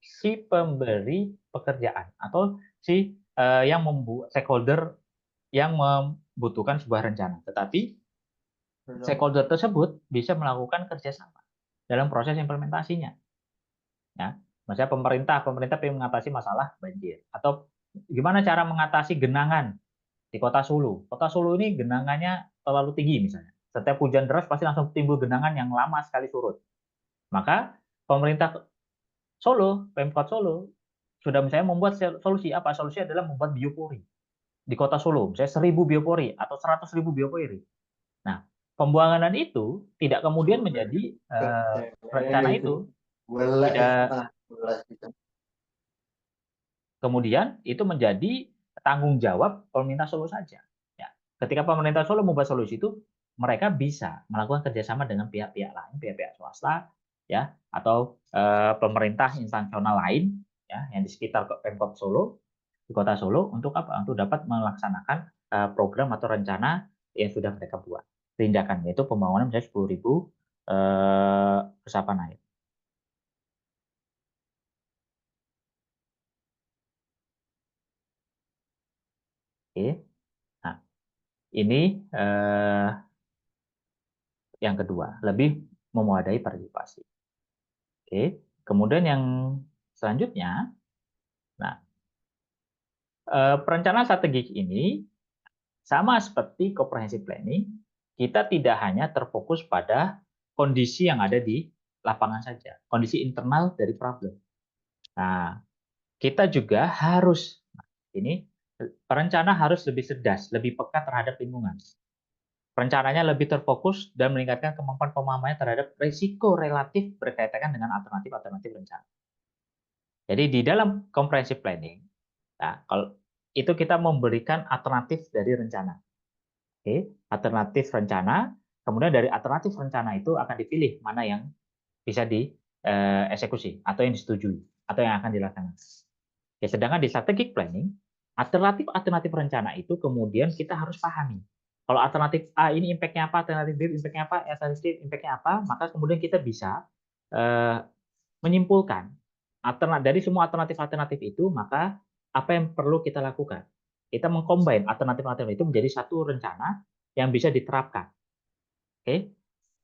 si pemberi pekerjaan atau si yang membuat stakeholder yang membutuhkan sebuah rencana, tetapi stakeholder tersebut bisa melakukan kerjasama dalam proses implementasinya. Ya, misalnya pemerintah ingin mengatasi masalah banjir atau gimana cara mengatasi genangan di Kota Solo. Kota Solo ini genangannya terlalu tinggi misalnya. Setiap hujan deras pasti langsung timbul genangan yang lama sekali surut. Maka pemerintah Solo, Pemkot Solo, sudah misalnya membuat solusi apa? Solusi adalah membuat biopori di Kota Solo, misalnya 1.000 biopori atau 100.000 biopori. Nah, pembuangan itu tidak kemudian menjadi rencana itu tidak kemudian itu menjadi tanggung jawab pemerintah Solo saja. Ya, ketika pemerintah Solo membuat solusi itu, mereka bisa melakukan kerjasama dengan pihak-pihak lain, pihak-pihak swasta, ya, atau pemerintah instansional lain, ya, yang di sekitar Pemkot Solo, di Kota Solo, untuk apa? Untuk dapat melaksanakan program atau rencana yang sudah mereka buat. Tindakan yaitu pembangunan misalnya 10.000 resapan air. Oke. Nah, ini yang kedua, lebih memadai partisipasi. Oke. Kemudian yang selanjutnya, nah, perencanaan strategik ini sama seperti comprehensive planning, kita tidak hanya terfokus pada kondisi yang ada di lapangan saja, kondisi internal dari problem. Nah, kita juga harus, ini perencana harus lebih cerdas, lebih peka terhadap lingkungan. Rencananya lebih terfokus dan meningkatkan kemampuan pemahamannya terhadap risiko relatif berkaitan dengan alternatif-alternatif rencana. Jadi di dalam comprehensive planning, nah, kalau itu kita memberikan alternatif dari rencana. Oke, alternatif rencana, kemudian dari alternatif rencana itu akan dipilih mana yang bisa dieksekusi atau yang disetujui atau yang akan dilaksanakan. Oke, sedangkan di strategic planning, alternatif-alternatif rencana itu kemudian kita harus pahami. Kalau alternatif A ini impact-nya apa, alternatif B impact-nya apa, alternatif C impact-nya apa, maka kemudian kita bisa menyimpulkan dari semua alternatif-alternatif itu, maka apa yang perlu kita lakukan. Kita mengcombine alternatif-alternatif itu menjadi satu rencana yang bisa diterapkan. Oke?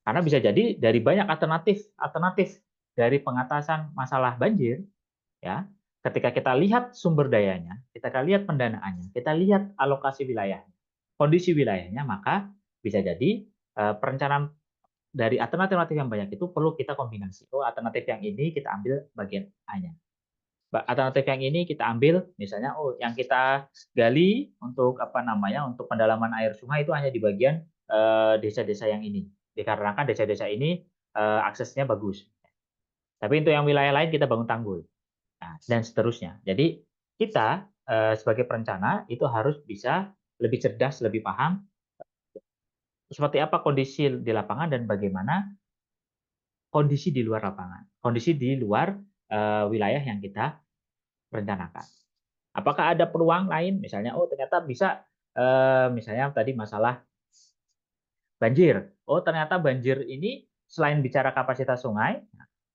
Karena bisa jadi dari banyak alternatif dari pengatasan masalah banjir, ya, ketika kita lihat sumber dayanya, kita lihat pendanaannya, kita lihat alokasi wilayah, kondisi wilayahnya, maka bisa jadi perencanaan dari alternatif yang banyak itu perlu kita kombinasi. Oh, alternatif yang ini kita ambil bagian A-nya. Alternatif yang ini kita ambil, misalnya, oh, yang kita gali untuk apa namanya, untuk pendalaman air sungai itu hanya di bagian desa-desa yang ini. Dikarenakan desa-desa ini aksesnya bagus. Tapi untuk yang wilayah lain kita bangun tanggul. Nah, dan seterusnya. Jadi kita sebagai perencana itu harus bisa lebih cerdas, lebih paham seperti apa kondisi di lapangan dan bagaimana kondisi di luar lapangan, kondisi di luar wilayah yang kita rencanakan. Apakah ada peluang lain? Misalnya, oh ternyata bisa, misalnya tadi masalah banjir. Oh ternyata banjir ini selain bicara kapasitas sungai,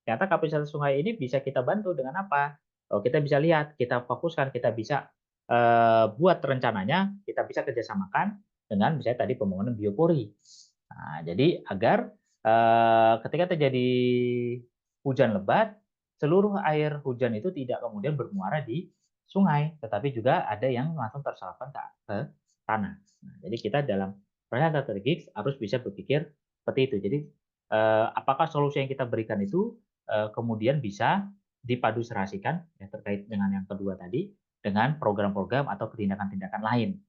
ternyata kapasitas sungai ini bisa kita bantu dengan apa? Oh kita bisa lihat, kita fokuskan, kita bisa buat rencananya, kita bisa kerjasamakan dengan misalnya tadi pembangunan biopori. Nah, jadi agar ketika terjadi hujan lebat, seluruh air hujan itu tidak kemudian bermuara di sungai, tetapi juga ada yang langsung tersalurkan ke tanah. Nah, jadi kita dalam perencanaan strategis harus bisa berpikir seperti itu. Jadi apakah solusi yang kita berikan itu kemudian bisa dipadu serasikan ya, terkait dengan yang kedua tadi dengan program-program atau tindakan-tindakan lain.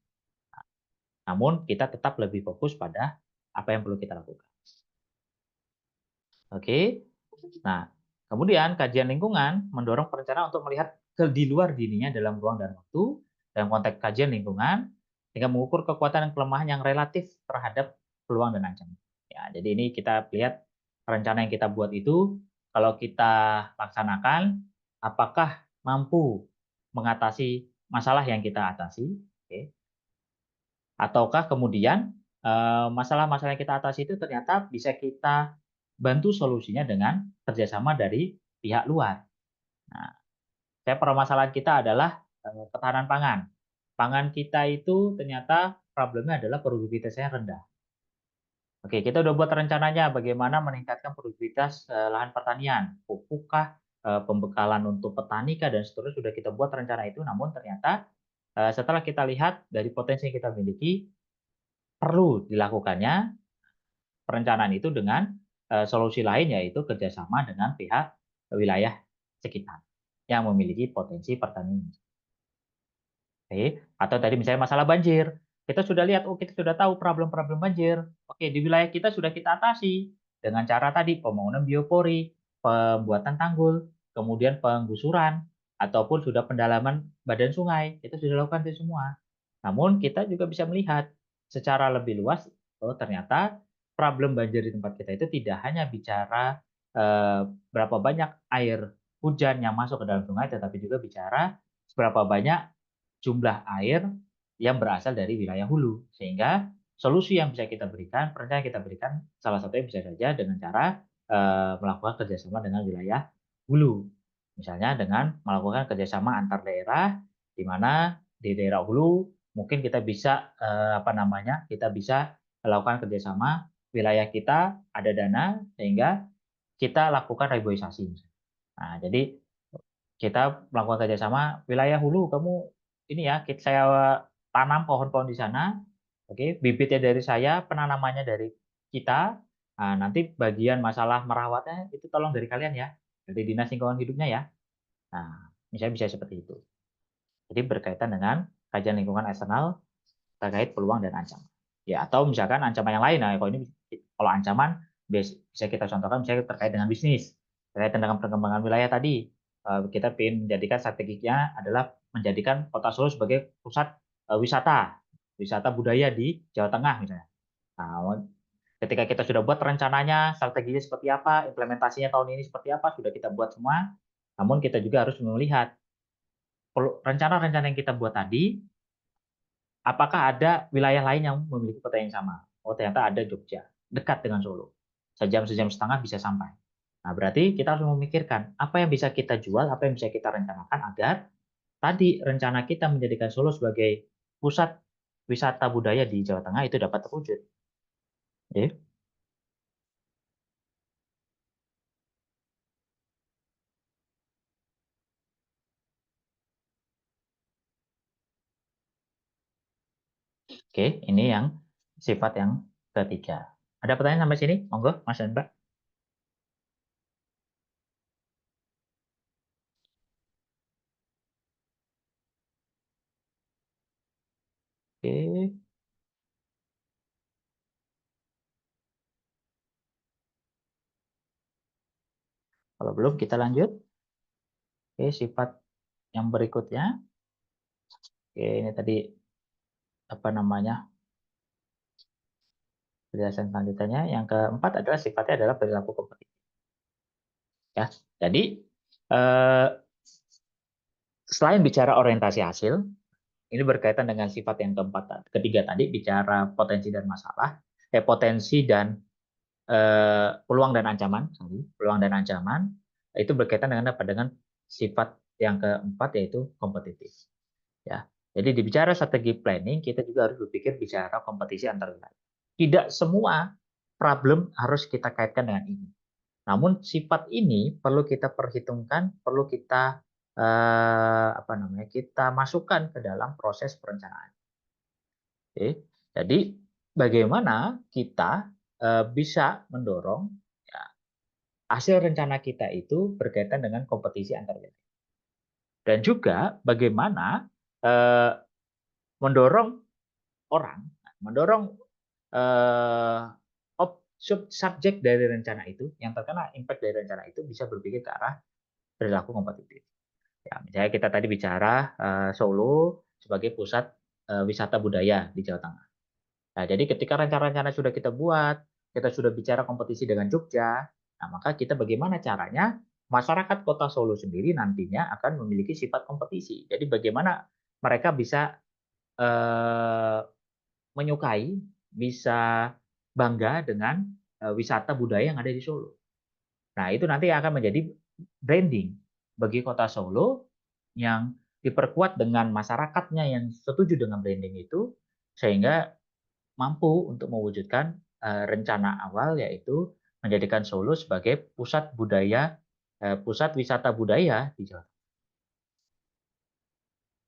Namun kita tetap lebih fokus pada apa yang perlu kita lakukan. Oke. Nah, kemudian kajian lingkungan mendorong perencanaan untuk melihat di luar dirinya dalam ruang dan waktu dalam konteks kajian lingkungan sehingga mengukur kekuatan dan kelemahan yang relatif terhadap peluang dan ancaman. Ya, jadi ini kita lihat rencana yang kita buat itu kalau kita laksanakan apakah mampu mengatasi masalah yang kita atasi, oke. Ataukah kemudian masalah-masalah yang kita atasi itu ternyata bisa kita bantu solusinya dengan kerjasama dari pihak luar. Nah, permasalahan kita adalah ketahanan pangan. Pangan kita itu ternyata problemnya adalah produktivitasnya rendah. Oke, kita udah buat rencananya bagaimana meningkatkan produktivitas lahan pertanian, pupukah, pembekalan untuk petani kah, dan seterusnya sudah kita buat rencana itu. Namun ternyata setelah kita lihat dari potensi yang kita miliki, perlu dilakukannya perencanaan itu dengan solusi lain yaitu kerjasama dengan pihak wilayah sekitar yang memiliki potensi pertanian. Oke, atau tadi misalnya masalah banjir. Kita sudah lihat, oh kita sudah tahu problem-problem banjir. Oke, di wilayah kita sudah kita atasi dengan cara tadi pembangunan biopori, pembuatan tanggul, kemudian penggusuran, ataupun sudah pendalaman badan sungai. Itu sudah lakukan itu semua. Namun kita juga bisa melihat secara lebih luas, oh ternyata problem banjir di tempat kita itu tidak hanya bicara berapa banyak air hujan yang masuk ke dalam sungai, tetapi juga bicara seberapa banyak jumlah air yang berasal dari wilayah hulu. Sehingga solusi yang bisa kita berikan, perencanaan yang kita berikan, salah satunya bisa saja dengan cara melakukan kerjasama dengan wilayah hulu. Misalnya dengan melakukan kerjasama antar daerah, di mana di daerah hulu mungkin kita bisa kita bisa melakukan kerjasama wilayah kita ada dana sehingga kita lakukan reboisasi. Nah, jadi kita melakukan kerjasama wilayah hulu, kamu ini ya, saya tanam pohon-pohon di sana, oke, bibitnya dari saya, penanamannya dari kita, nah, nanti bagian masalah merawatnya itu tolong dari kalian ya, dari Dinas Lingkungan Hidupnya ya. Nah, misalnya bisa seperti itu. Jadi berkaitan dengan kajian lingkungan eksternal terkait peluang dan ancaman. Ya, atau misalkan ancaman yang lain. Nah, kalau ancaman bisa kita contohkan misalnya terkait dengan bisnis, terkait dengan perkembangan wilayah tadi. Kita ingin menjadikan strateginya adalah menjadikan Kota Solo sebagai pusat wisata budaya di Jawa Tengah misalnya. Nah, ketika kita sudah buat rencananya, strateginya seperti apa, implementasinya tahun ini seperti apa, sudah kita buat semua. Namun kita juga harus melihat rencana-rencana yang kita buat tadi apakah ada wilayah lain yang memiliki kota yang sama? Oh, ternyata ada Jogja, dekat dengan Solo. Sejam setengah bisa sampai. Nah, berarti kita harus memikirkan apa yang bisa kita jual, apa yang bisa kita rencanakan agar tadi rencana kita menjadikan Solo sebagai pusat wisata budaya di Jawa Tengah itu dapat terwujud. Oke. Oke, ini yang sifat yang ketiga. Ada pertanyaan sampai sini? Monggo, Mas dan Mbak. Oke, kalau belum kita lanjut. Oke, sifat yang berikutnya. Oke, ini tadi apa namanya? Penjelasan selanjutnya. Yang keempat adalah sifatnya adalah perilaku kompetitif. Ya, jadi selain bicara orientasi hasil, ini berkaitan dengan sifat yang ketiga tadi, bicara potensi dan masalah, potensi dan peluang dan ancaman, peluang dan ancaman, itu berkaitan dengan apa? Dengan sifat yang keempat yaitu kompetitif. Ya, jadi dibicara strategi planning, kita juga harus berpikir bicara kompetisi antar wilayah. Tidak semua problem harus kita kaitkan dengan ini. Namun sifat ini perlu kita perhitungkan, perlu kita kita masukkan ke dalam proses perencanaan. Oke. Jadi bagaimana kita bisa mendorong ya, hasil rencana kita itu berkaitan dengan kompetisi antar wilayah. Dan juga bagaimana mendorong orang, mendorong subjek dari rencana itu, yang terkena impact dari rencana itu bisa berpikir ke arah perilaku kompetitif. Ya, misalnya kita tadi bicara Solo sebagai pusat wisata budaya di Jawa Tengah. Nah, jadi ketika rencana-rencana sudah kita buat, kita sudah bicara kompetisi dengan Jogja, nah maka kita bagaimana caranya masyarakat kota Solo sendiri nantinya akan memiliki sifat kompetisi. Jadi bagaimana mereka bisa menyukai, bisa bangga dengan wisata budaya yang ada di Solo. Nah, itu nanti akan menjadi branding bagi kota Solo yang diperkuat dengan masyarakatnya yang setuju dengan branding itu, sehingga mampu untuk mewujudkan rencana awal, yaitu menjadikan Solo sebagai pusat budaya, pusat wisata budaya di Jawa.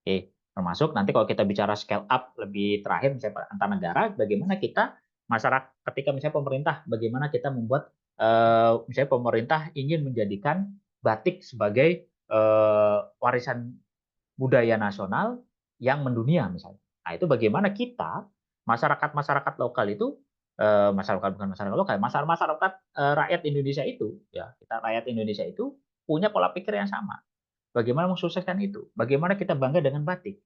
Oke, termasuk nanti kalau kita bicara scale up lebih terakhir misalnya antar negara, bagaimana kita masyarakat ketika misalnya pemerintah, bagaimana kita membuat misalnya pemerintah ingin menjadikan batik sebagai warisan budaya nasional yang mendunia misalnya. Nah, itu bagaimana kita masyarakat lokal itu masyarakat lokal, masyarakat rakyat Indonesia itu ya, kita rakyat Indonesia itu punya pola pikir yang sama. Bagaimana mensukseskan itu? Bagaimana kita bangga dengan batik?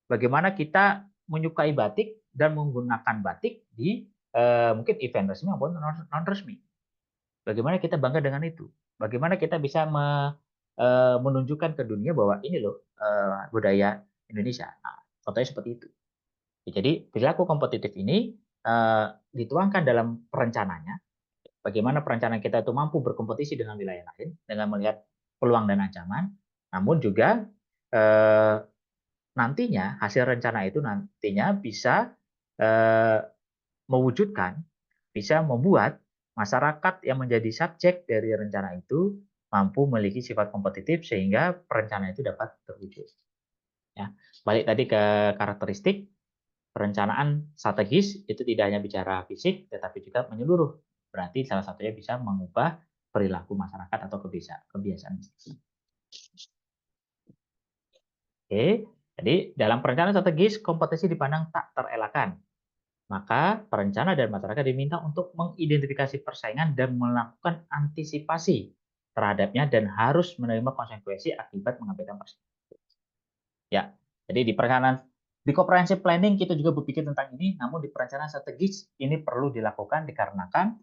Bagaimana kita menyukai batik dan menggunakan batik di mungkin event resmi maupun non resmi? Bagaimana kita bangga dengan itu? Bagaimana kita bisa menunjukkan ke dunia bahwa ini loh budaya Indonesia. Nah, contohnya seperti itu. Jadi perilaku kompetitif ini dituangkan dalam perencananya. Bagaimana perencanaan kita itu mampu berkompetisi dengan wilayah lain dengan melihat peluang dan ancaman, namun juga nantinya hasil rencana itu nantinya bisa mewujudkan, bisa membuat masyarakat yang menjadi subjek dari rencana itu mampu memiliki sifat kompetitif sehingga perencanaan itu dapat terwujud. Ya, balik tadi ke karakteristik perencanaan strategis itu tidak hanya bicara fisik tetapi juga menyeluruh. Berarti salah satunya bisa mengubah perilaku masyarakat atau kebiasaan. Oke, jadi dalam perencanaan strategis kompetisi dipandang tak terelakkan. Maka perencana dan masyarakat diminta untuk mengidentifikasi persaingan dan melakukan antisipasi terhadapnya dan harus menerima konsekuensi akibat mengabaikan persaingan. Ya, jadi di comprehensive planning kita juga berpikir tentang ini, namun di perencanaan strategis ini perlu dilakukan dikarenakan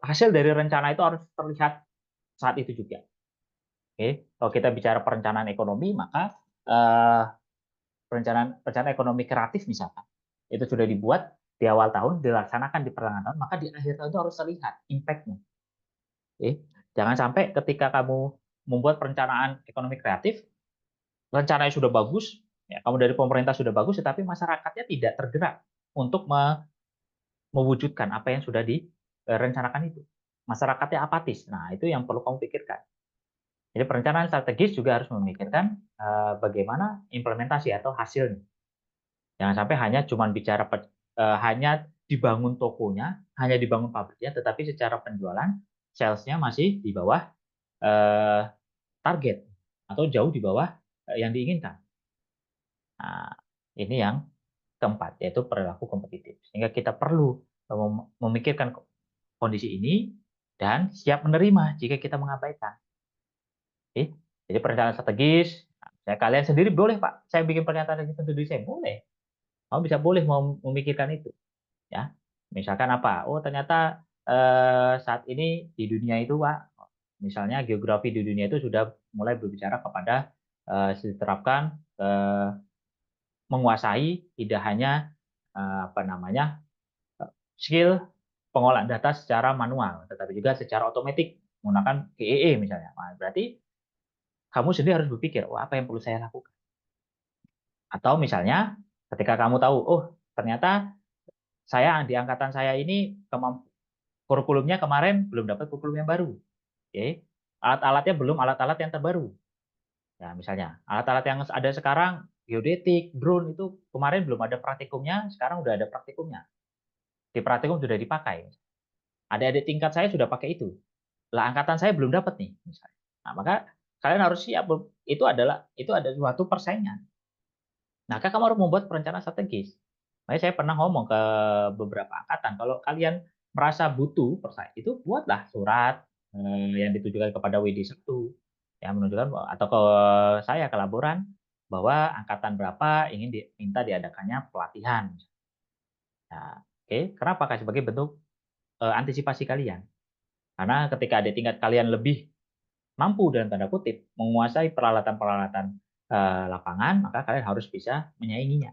hasil dari rencana itu harus terlihat saat itu juga. Oke, kalau kita bicara perencanaan ekonomi, maka perencanaan ekonomi kreatif misalkan, itu sudah dibuat di awal tahun, dilaksanakan di pertengahan tahun, maka di akhir tahun itu harus terlihat impact-nya. Jangan sampai ketika kamu membuat perencanaan ekonomi kreatif, rencananya sudah bagus, ya, kamu dari pemerintah sudah bagus, tetapi masyarakatnya tidak tergerak untuk mewujudkan apa yang sudah direncanakan itu. Masyarakatnya apatis. Nah, itu yang perlu kamu pikirkan. Jadi perencanaan strategis juga harus memikirkan bagaimana implementasi atau hasilnya. Jangan sampai hanya cuma bicara hanya dibangun tokonya, hanya dibangun pabriknya, tetapi secara penjualan sales-nya masih di bawah target atau jauh di bawah yang diinginkan. Nah, ini yang keempat, yaitu perilaku kompetitif. Sehingga kita perlu memikirkan kondisi ini dan siap menerima jika kita mengabaikan. Oke? Jadi perencanaan strategis, kalian sendiri boleh Pak, saya bikin pernyataan strategis untuk diri saya, boleh. Kamu bisa boleh mau memikirkan itu. Ya, misalkan apa? Oh ternyata saat ini di dunia itu Pak, misalnya geografi di dunia itu sudah mulai berbicara kepada diterapkan menguasai tidak hanya apa namanya skill pengolahan data secara manual, tetapi juga secara otomatis menggunakan GEE misalnya. Nah, berarti kamu sendiri harus berpikir, oh apa yang perlu saya lakukan? Atau misalnya ketika kamu tahu, oh ternyata saya di angkatan saya ini kurikulumnya kemarin belum dapat kurikulum yang baru. Oke. Alat-alatnya belum alat-alat yang terbaru. Ya, misalnya alat-alat yang ada sekarang geodetik, drone itu kemarin belum ada praktikumnya, sekarang udah ada praktikumnya. Di praktikum sudah dipakai. Adik-adik tingkat saya sudah pakai itu. Lah angkatan saya belum dapat nih, misalnya. Nah, maka kalian harus siap, itu ada suatu persaingan. Nah, kamu harus membuat perencanaan strategis. Makanya saya pernah ngomong ke beberapa angkatan, kalau kalian merasa butuh persaingan, itu buatlah surat yang ditujukan kepada WD1 yang menunjukkan atau ke saya ke laboran bahwa angkatan berapa ingin diminta diadakannya pelatihan. Nah, oke, kenapa? Sebagai bentuk antisipasi kalian. Karena ketika ada tingkat kalian lebih mampu dalam tanda kutip menguasai peralatan-peralatan lapangan, maka kalian harus bisa menyainginya.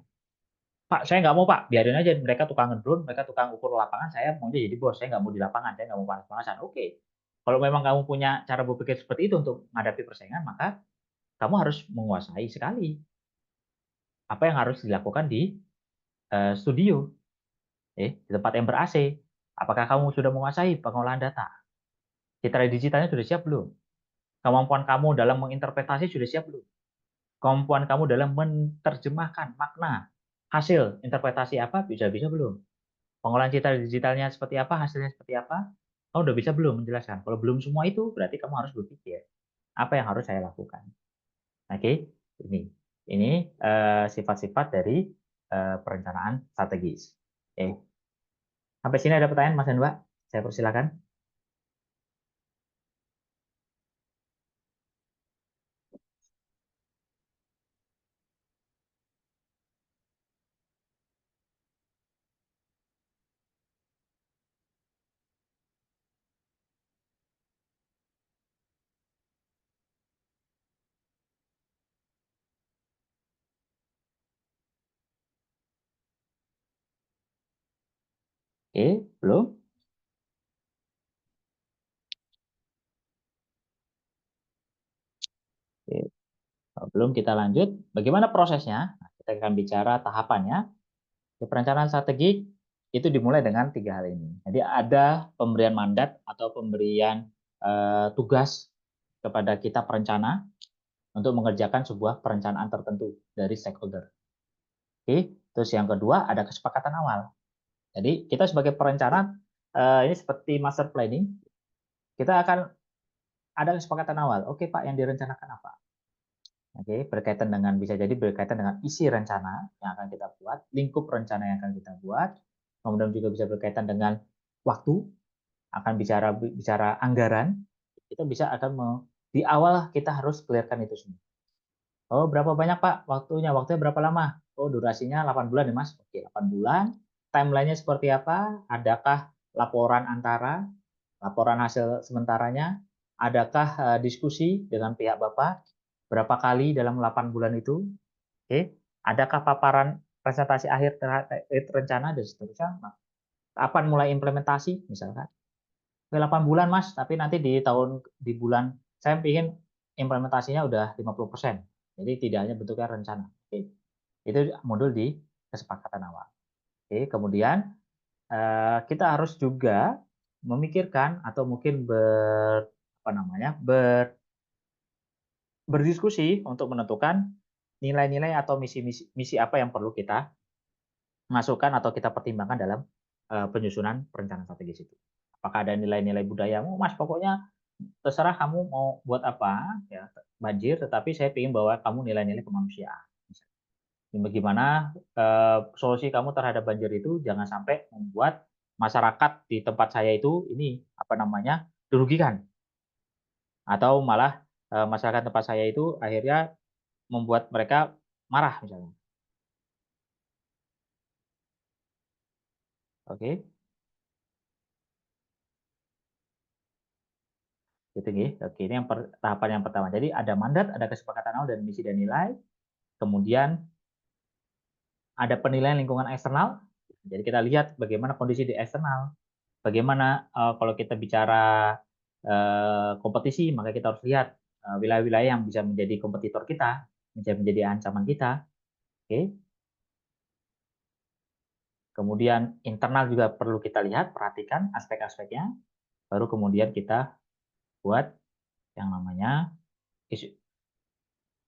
Pak, saya nggak mau Pak, biarin aja mereka tukang ngedrone, mereka tukang ukur lapangan, saya maunya jadi bos, saya nggak mau di lapangan, saya nggak mau panas-panasan. Oke, kalau memang kamu punya cara berpikir seperti itu untuk menghadapi persaingan, maka kamu harus menguasai sekali apa yang harus dilakukan di studio, di tempat yang ber-AC. Apakah kamu sudah menguasai pengolahan data? Citra digitalnya sudah siap belum? Kemampuan kamu dalam menginterpretasi sudah siap belum? Kemampuan kamu dalam menerjemahkan makna hasil interpretasi apa bisa-bisa belum? Pengolahan citra digitalnya seperti apa, hasilnya seperti apa? Kamu udah bisa belum menjelaskan? Kalau belum semua itu, berarti kamu harus berpikir, apa yang harus saya lakukan? Oke, ini sifat-sifat dari perencanaan strategis. Oke. Sampai sini ada pertanyaan, Mas dan Mbak? Saya persilakan. Oke, belum? Oke. Kalau belum kita lanjut. Bagaimana prosesnya? Nah, kita akan bicara tahapannya. Perencanaan strategi itu dimulai dengan 3 hal ini. Jadi ada pemberian mandat atau pemberian tugas kepada kita perencana untuk mengerjakan sebuah perencanaan tertentu dari stakeholder. Oke, terus yang kedua ada kesepakatan awal. Jadi kita sebagai perencana ini seperti master planning, kita akan ada kesepakatan awal. Oke Pak, yang direncanakan apa? Oke, berkaitan dengan bisa jadi berkaitan dengan isi rencana yang akan kita buat, lingkup rencana yang akan kita buat, kemudian juga bisa berkaitan dengan waktu, akan bicara anggaran, kita bisa akan di awal kita harus clearkan itu semua. Oh, berapa banyak Pak waktunya? Waktunya berapa lama? Oh, durasinya 8 bulan ya Mas. Oke, 8 bulan. Timeline-nya seperti apa? Adakah laporan laporan hasil sementaranya? Adakah diskusi dengan pihak Bapak? Berapa kali dalam 8 bulan itu? Oke. Adakah paparan presentasi akhir terkait rencana dan seterusnya? Kapan mulai implementasi misalkan? 8 bulan Mas, tapi nanti di bulan saya ingin implementasinya udah 50%. Jadi tidak hanya bentuknya rencana. Oke. Itu modul di kesepakatan awal. Oke, kemudian kita harus juga memikirkan atau mungkin berdiskusi untuk menentukan nilai-nilai atau misi apa yang perlu kita masukkan atau kita pertimbangkan dalam penyusunan perencanaan strategis itu. Apakah ada nilai-nilai budayamu, Mas? Pokoknya terserah kamu mau buat apa, ya banjir. Tetapi saya ingin bawa kamu nilai-nilai kemanusiaan. Bagaimana solusi kamu terhadap banjir itu jangan sampai membuat masyarakat di tempat saya itu ini dirugikan, atau malah masyarakat tempat saya itu akhirnya membuat mereka marah misalnya. Oke, gitu nggih. Oke, ini tahapan yang pertama. Jadi ada mandat, ada kesepakatan awal dan misi dan nilai. Kemudian ada penilaian lingkungan eksternal. Jadi kita lihat bagaimana kondisi di eksternal. Bagaimana kalau kita bicara kompetisi, maka kita harus lihat wilayah-wilayah yang bisa menjadi kompetitor kita, bisa menjadi ancaman kita. Oke. Kemudian internal juga perlu kita lihat, perhatikan aspek-aspeknya. Baru kemudian kita buat yang namanya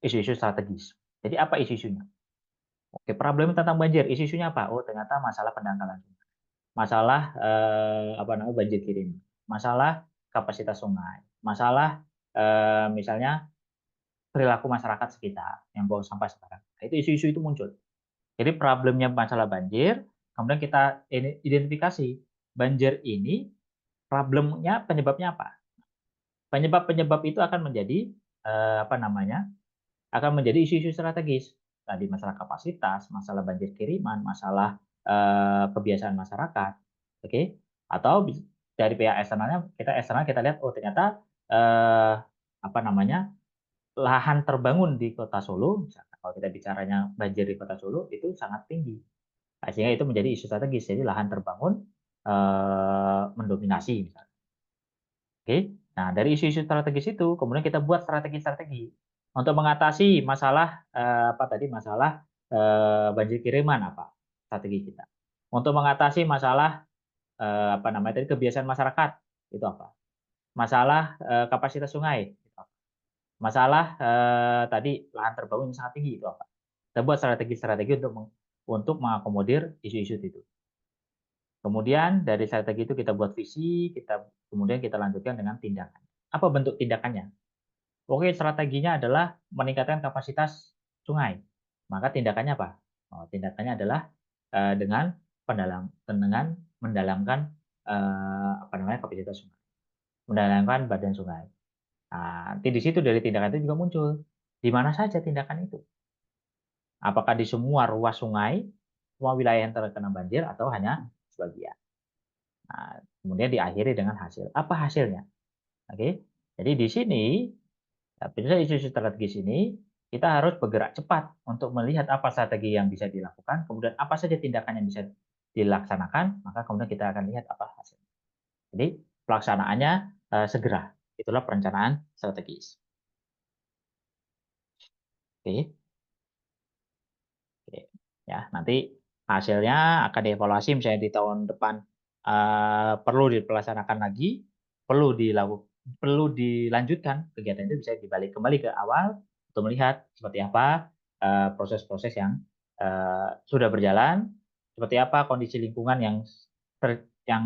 isu-isu strategis. Jadi apa isu-isunya? Oke, problem tentang banjir, isu-isunya apa? Oh, ternyata masalah pendangkalan, masalah banjir kirim, masalah kapasitas sungai, masalah misalnya perilaku masyarakat sekitar yang buang sampah sekarang. Nah, itu isu-isu itu muncul. Jadi problemnya masalah banjir, kemudian kita identifikasi banjir ini problemnya penyebabnya apa? Penyebab-penyebab itu akan menjadi akan menjadi isu-isu strategis. Tadi masalah kapasitas, masalah banjir kiriman, masalah kebiasaan masyarakat, oke? Atau dari pihak eksternal kita lihat, oh ternyata eh, lahan terbangun di Kota Solo, misalkan, kalau kita bicaranya banjir di Kota Solo itu sangat tinggi. Nah, sehingga itu menjadi isu strategis. Jadi lahan terbangun mendominasi misalnya. Oke. Nah, dari isu-isu strategis itu kemudian kita buat strategi-strategi untuk mengatasi masalah masalah banjir kiriman apa strategi kita. Untuk mengatasi masalah kebiasaan masyarakat itu apa? Masalah kapasitas sungai itu apa? Masalah tadi lahan terbangun yang sangat tinggi itu apa? Kita buat strategi-strategi untuk mengakomodir isu-isu itu. Kemudian dari strategi itu kita buat visi, kemudian kita lanjutkan dengan tindakan. Apa bentuk tindakannya? Oke, strateginya adalah meningkatkan kapasitas sungai. Maka tindakannya apa? Oh, tindakannya adalah dengan dengan mendalamkan kapasitas sungai, mendalamkan badan sungai. Nah, nanti di situ dari tindakan itu juga muncul di mana saja tindakan itu. Apakah di semua ruas sungai, semua wilayah yang terkena banjir atau hanya sebagian. Nah, kemudian diakhiri dengan hasil. Apa hasilnya? Oke. Jadi di sini isu-isu strategis ini kita harus bergerak cepat untuk melihat apa strategi yang bisa dilakukan, kemudian apa saja tindakan yang bisa dilaksanakan, maka kemudian kita akan lihat apa hasilnya. Jadi pelaksanaannya segera. Itulah perencanaan strategis. Oke. Oke. Ya, nanti hasilnya akan dievaluasi misalnya di tahun depan perlu dilaksanakan lagi, perlu dilanjutkan kegiatan itu bisa dibalik kembali ke awal untuk melihat seperti apa proses-proses yang sudah berjalan, seperti apa kondisi lingkungan yang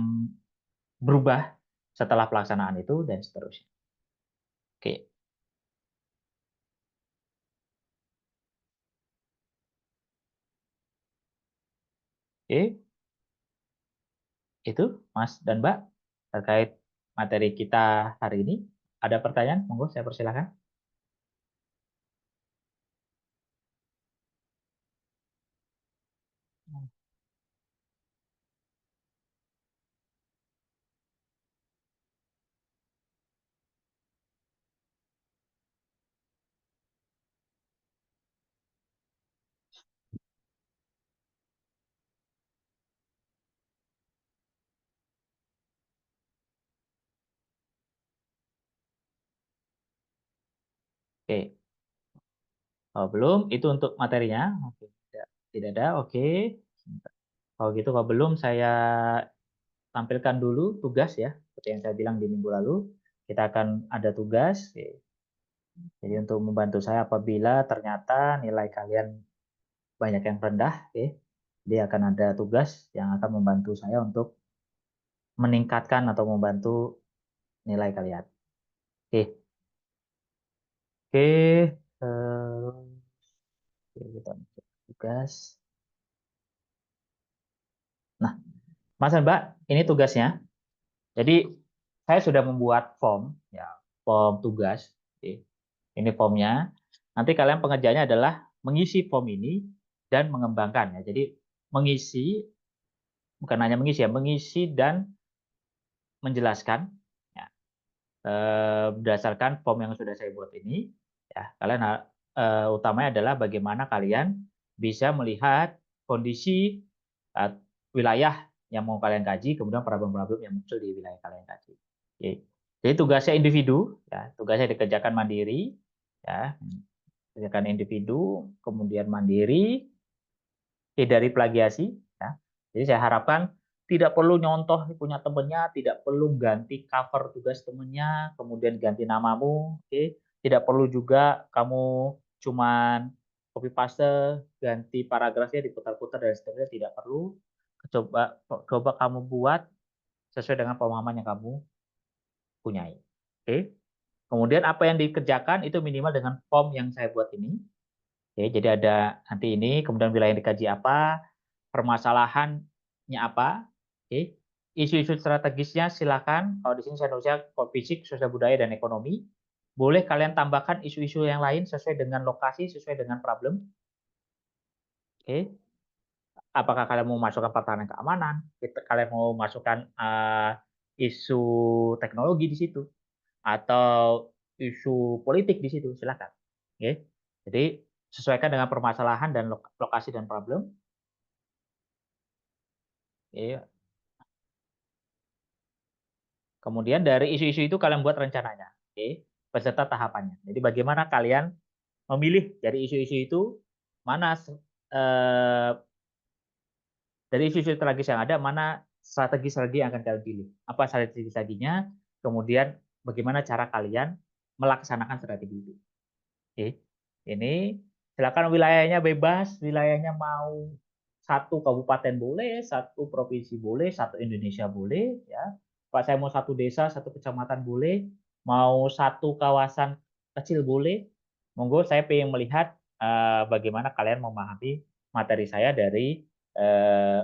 berubah setelah pelaksanaan itu dan seterusnya. Oke. Oke, itu Mas dan Mbak terkait materi kita hari ini. Ada pertanyaan? Monggo saya persilakan. Oke. Oh, belum. Itu untuk materinya. Oke. Tidak ada. Oke. Kalau gitu, kalau belum, saya tampilkan dulu tugas ya. Seperti yang saya bilang di minggu lalu. Kita akan ada tugas. Oke. Jadi untuk membantu saya apabila ternyata nilai kalian banyak yang rendah, oke, dia akan ada tugas yang akan membantu saya untuk meningkatkan atau membantu nilai kalian. Oke, oke, kita tugas. Nah, Mas dan Mbak, ini tugasnya. Jadi saya sudah membuat form, ya, form tugas. Oke. Ini formnya. Nanti kalian pengerjaannya adalah mengisi form ini dan mengembangkan ya. Jadi mengisi, bukan hanya mengisi ya, mengisi dan menjelaskan ya, berdasarkan form yang sudah saya buat ini. Ya, kalian utamanya adalah bagaimana kalian bisa melihat kondisi wilayah yang mau kalian kaji, kemudian problem-problem yang muncul di wilayah kalian kaji. Oke. Jadi tugasnya individu, ya, tugasnya dikerjakan mandiri, ya, kerjakan individu, kemudian mandiri, hindari plagiasi. Ya. Jadi saya harapkan tidak perlu nyontoh punya temennya, tidak perlu ganti cover tugas temennya, kemudian ganti namamu, oke. Tidak perlu juga kamu cuman copy paste, ganti paragrafnya diputar-putar dan seterusnya, tidak perlu. Coba kamu buat sesuai dengan pemahaman yang kamu punyai. Oke. Kemudian apa yang dikerjakan itu minimal dengan form yang saya buat ini. Oke, jadi ada nanti ini, kemudian wilayah yang dikaji apa, permasalahannya apa, oke. Isu-isu strategisnya silakan. Kalau di sini saya nulisnya fisik, sosial budaya, dan ekonomi. Boleh kalian tambahkan isu-isu yang lain sesuai dengan lokasi, sesuai dengan problem. Oke. Apakah kalian mau masukkan pertahanan keamanan? Kalian mau masukkan isu teknologi di situ? Atau isu politik di situ? Silakan. Oke. Jadi sesuaikan dengan permasalahan dan lokasi dan problem. Oke. Kemudian dari isu-isu itu kalian buat rencananya, oke, beserta tahapannya. Jadi bagaimana kalian memilih dari isu-isu itu mana dari isu-isu strategis yang ada, mana strategi-strategi yang akan kalian pilih. Apa strategi-strateginya, kemudian bagaimana cara kalian melaksanakan strategi itu. Oke. Ini silakan wilayahnya bebas, wilayahnya mau satu kabupaten boleh, satu provinsi boleh, satu Indonesia boleh, ya. Pak saya mau satu desa, satu kecamatan boleh, mau satu kawasan kecil boleh. Monggo saya ingin melihat bagaimana kalian memahami materi saya dari eh,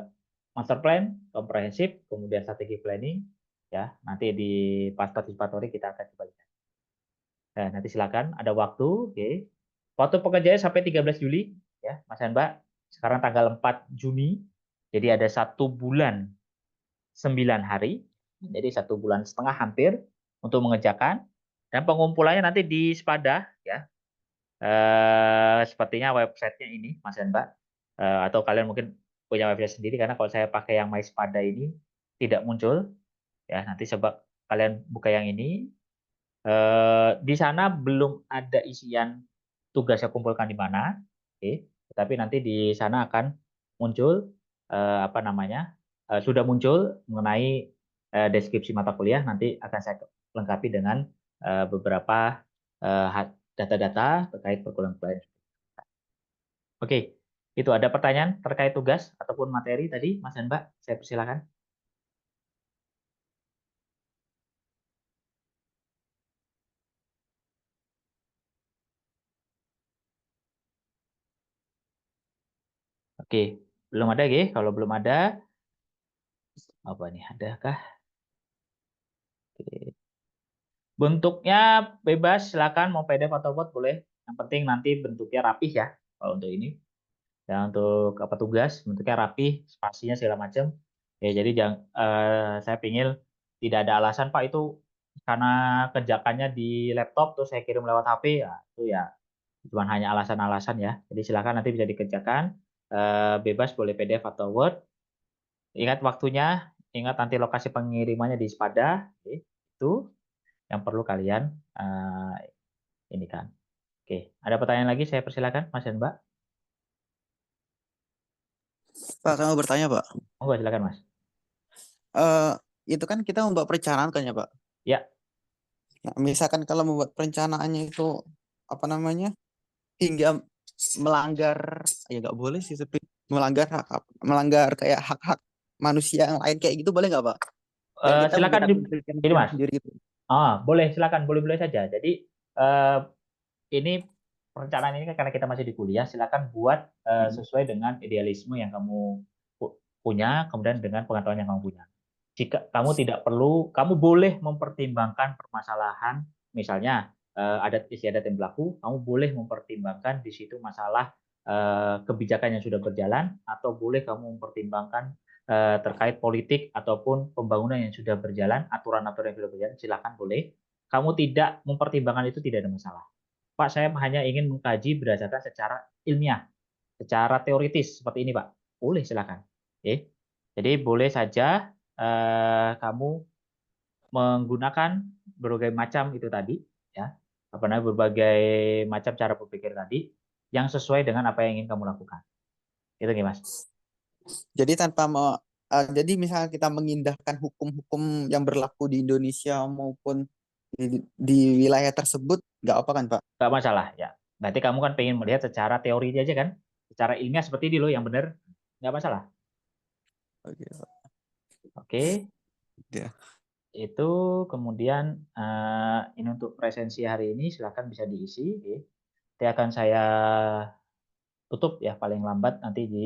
master plan, komprehensif, kemudian strategi planning, ya. Nanti di pas participatory kita akan coba lihat. Nah, nanti silakan ada waktu, oke. Waktu pekerjaannya sampai 13 Juli, ya, Mas dan Mbak. Sekarang tanggal 4 Juni, jadi ada 1 bulan 9 hari, jadi 1,5 bulan hampir untuk mengerjakan. Dan pengumpulannya nanti di Spada, ya. Sepertinya websitenya ini, Mas dan Mbak. Atau kalian mungkin punya website sendiri, karena kalau saya pakai yang MySpada ini tidak muncul. Ya, nanti coba kalian buka yang ini. Di sana belum ada isian tugas yang kumpulkan di mana, oke. Tetapi nanti di sana akan muncul apa namanya, sudah muncul mengenai deskripsi mata kuliah. Nanti akan saya lengkapi dengan beberapa data-data terkait perkuliahan kuliah. Oke, itu ada pertanyaan terkait tugas ataupun materi tadi, Mas dan Mbak. Saya persilakan. Oke, belum ada, ya? Kalau belum ada, apa nih? Adakah? Oke. Bentuknya bebas, silakan mau PDF atau Word boleh. Yang penting nanti bentuknya rapih ya. Kalau untuk ini, ya untuk apa tugas bentuknya rapih, spasinya segala macam. Ya jadi saya pingin tidak ada alasan Pak itu karena kerjakannya di laptop terus saya kirim lewat HP ya itu ya cuma hanya alasan-alasan ya. Jadi silakan nanti bisa dikerjakan bebas boleh PDF atau Word. Ingat waktunya, ingat nanti lokasi pengirimannya di Spada. Oke, itu yang perlu kalian ini kan. Oke, ada pertanyaan lagi? Saya persilakan, Mas dan Mbak. Pak, saya mau bertanya, Pak. Monggo, silakan, Mas. Eh, itu kan kita membuat perencanaan kan ya, Pak? Ya, Nah, misalkan kalau membuat perencanaannya itu apa namanya hingga melanggar, ya nggak boleh sih, tapi melanggar kayak hak-hak manusia yang lain kayak gitu boleh nggak, Pak? Dan kita silakan menggunakan penelitian ini, kita Mas. sendiri gitu. Boleh, silakan, boleh-boleh saja. Jadi eh, ini perencanaan ini kan karena kita masih di kuliah, silakan buat Mm. sesuai dengan idealisme yang kamu punya, kemudian dengan pengetahuan yang kamu punya. Jika kamu tidak perlu, kamu boleh mempertimbangkan permasalahan, misalnya adat istiadat yang berlaku, kamu boleh mempertimbangkan di situ masalah kebijakan yang sudah berjalan, atau boleh kamu mempertimbangkan terkait politik ataupun pembangunan yang sudah berjalan, aturan-aturan yang sudah berjalan, silakan boleh. Kamu tidak mempertimbangkan itu tidak ada masalah. Pak, saya hanya ingin mengkaji berdasarkan secara ilmiah, secara teoritis seperti ini, Pak. Boleh, silakan. Oke. Jadi boleh saja kamu menggunakan berbagai macam itu tadi, ya, apa namanya, berbagai macam cara berpikir tadi yang sesuai dengan apa yang ingin kamu lakukan. Itu nih, Mas. Jadi jadi misalnya kita mengindahkan hukum-hukum yang berlaku di Indonesia maupun di wilayah tersebut nggak apa kan, Pak? Nggak masalah, ya. Berarti kamu kan pengen melihat secara teori aja kan, secara ilmiah seperti ini loh yang benar, nggak masalah. Oke, Pak. Oke. Ya. Itu kemudian ini untuk presensi hari ini silakan bisa diisi. Nanti akan saya tutup ya paling lambat nanti di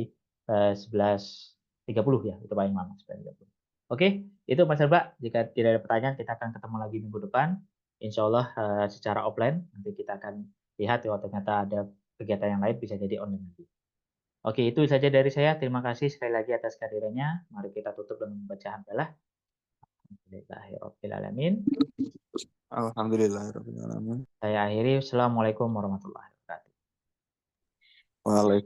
11.30 ya, itu paling lama 11.30. Oke, itu Mas Herba. Jika tidak ada pertanyaan, kita akan ketemu lagi minggu depan. Insya Allah secara offline nanti kita akan lihat ya ternyata ada kegiatan yang lain bisa jadi online nanti. Oke, itu saja dari saya. Terima kasih sekali lagi atas kehadirannya. Mari kita tutup dengan membaca hamdalah. Alhamdulillahirobbilalamin. Alhamdulillahirobbilalamin. Saya akhiri. Assalamualaikum warahmatullahi wabarakatuh. Waalaikumsalam.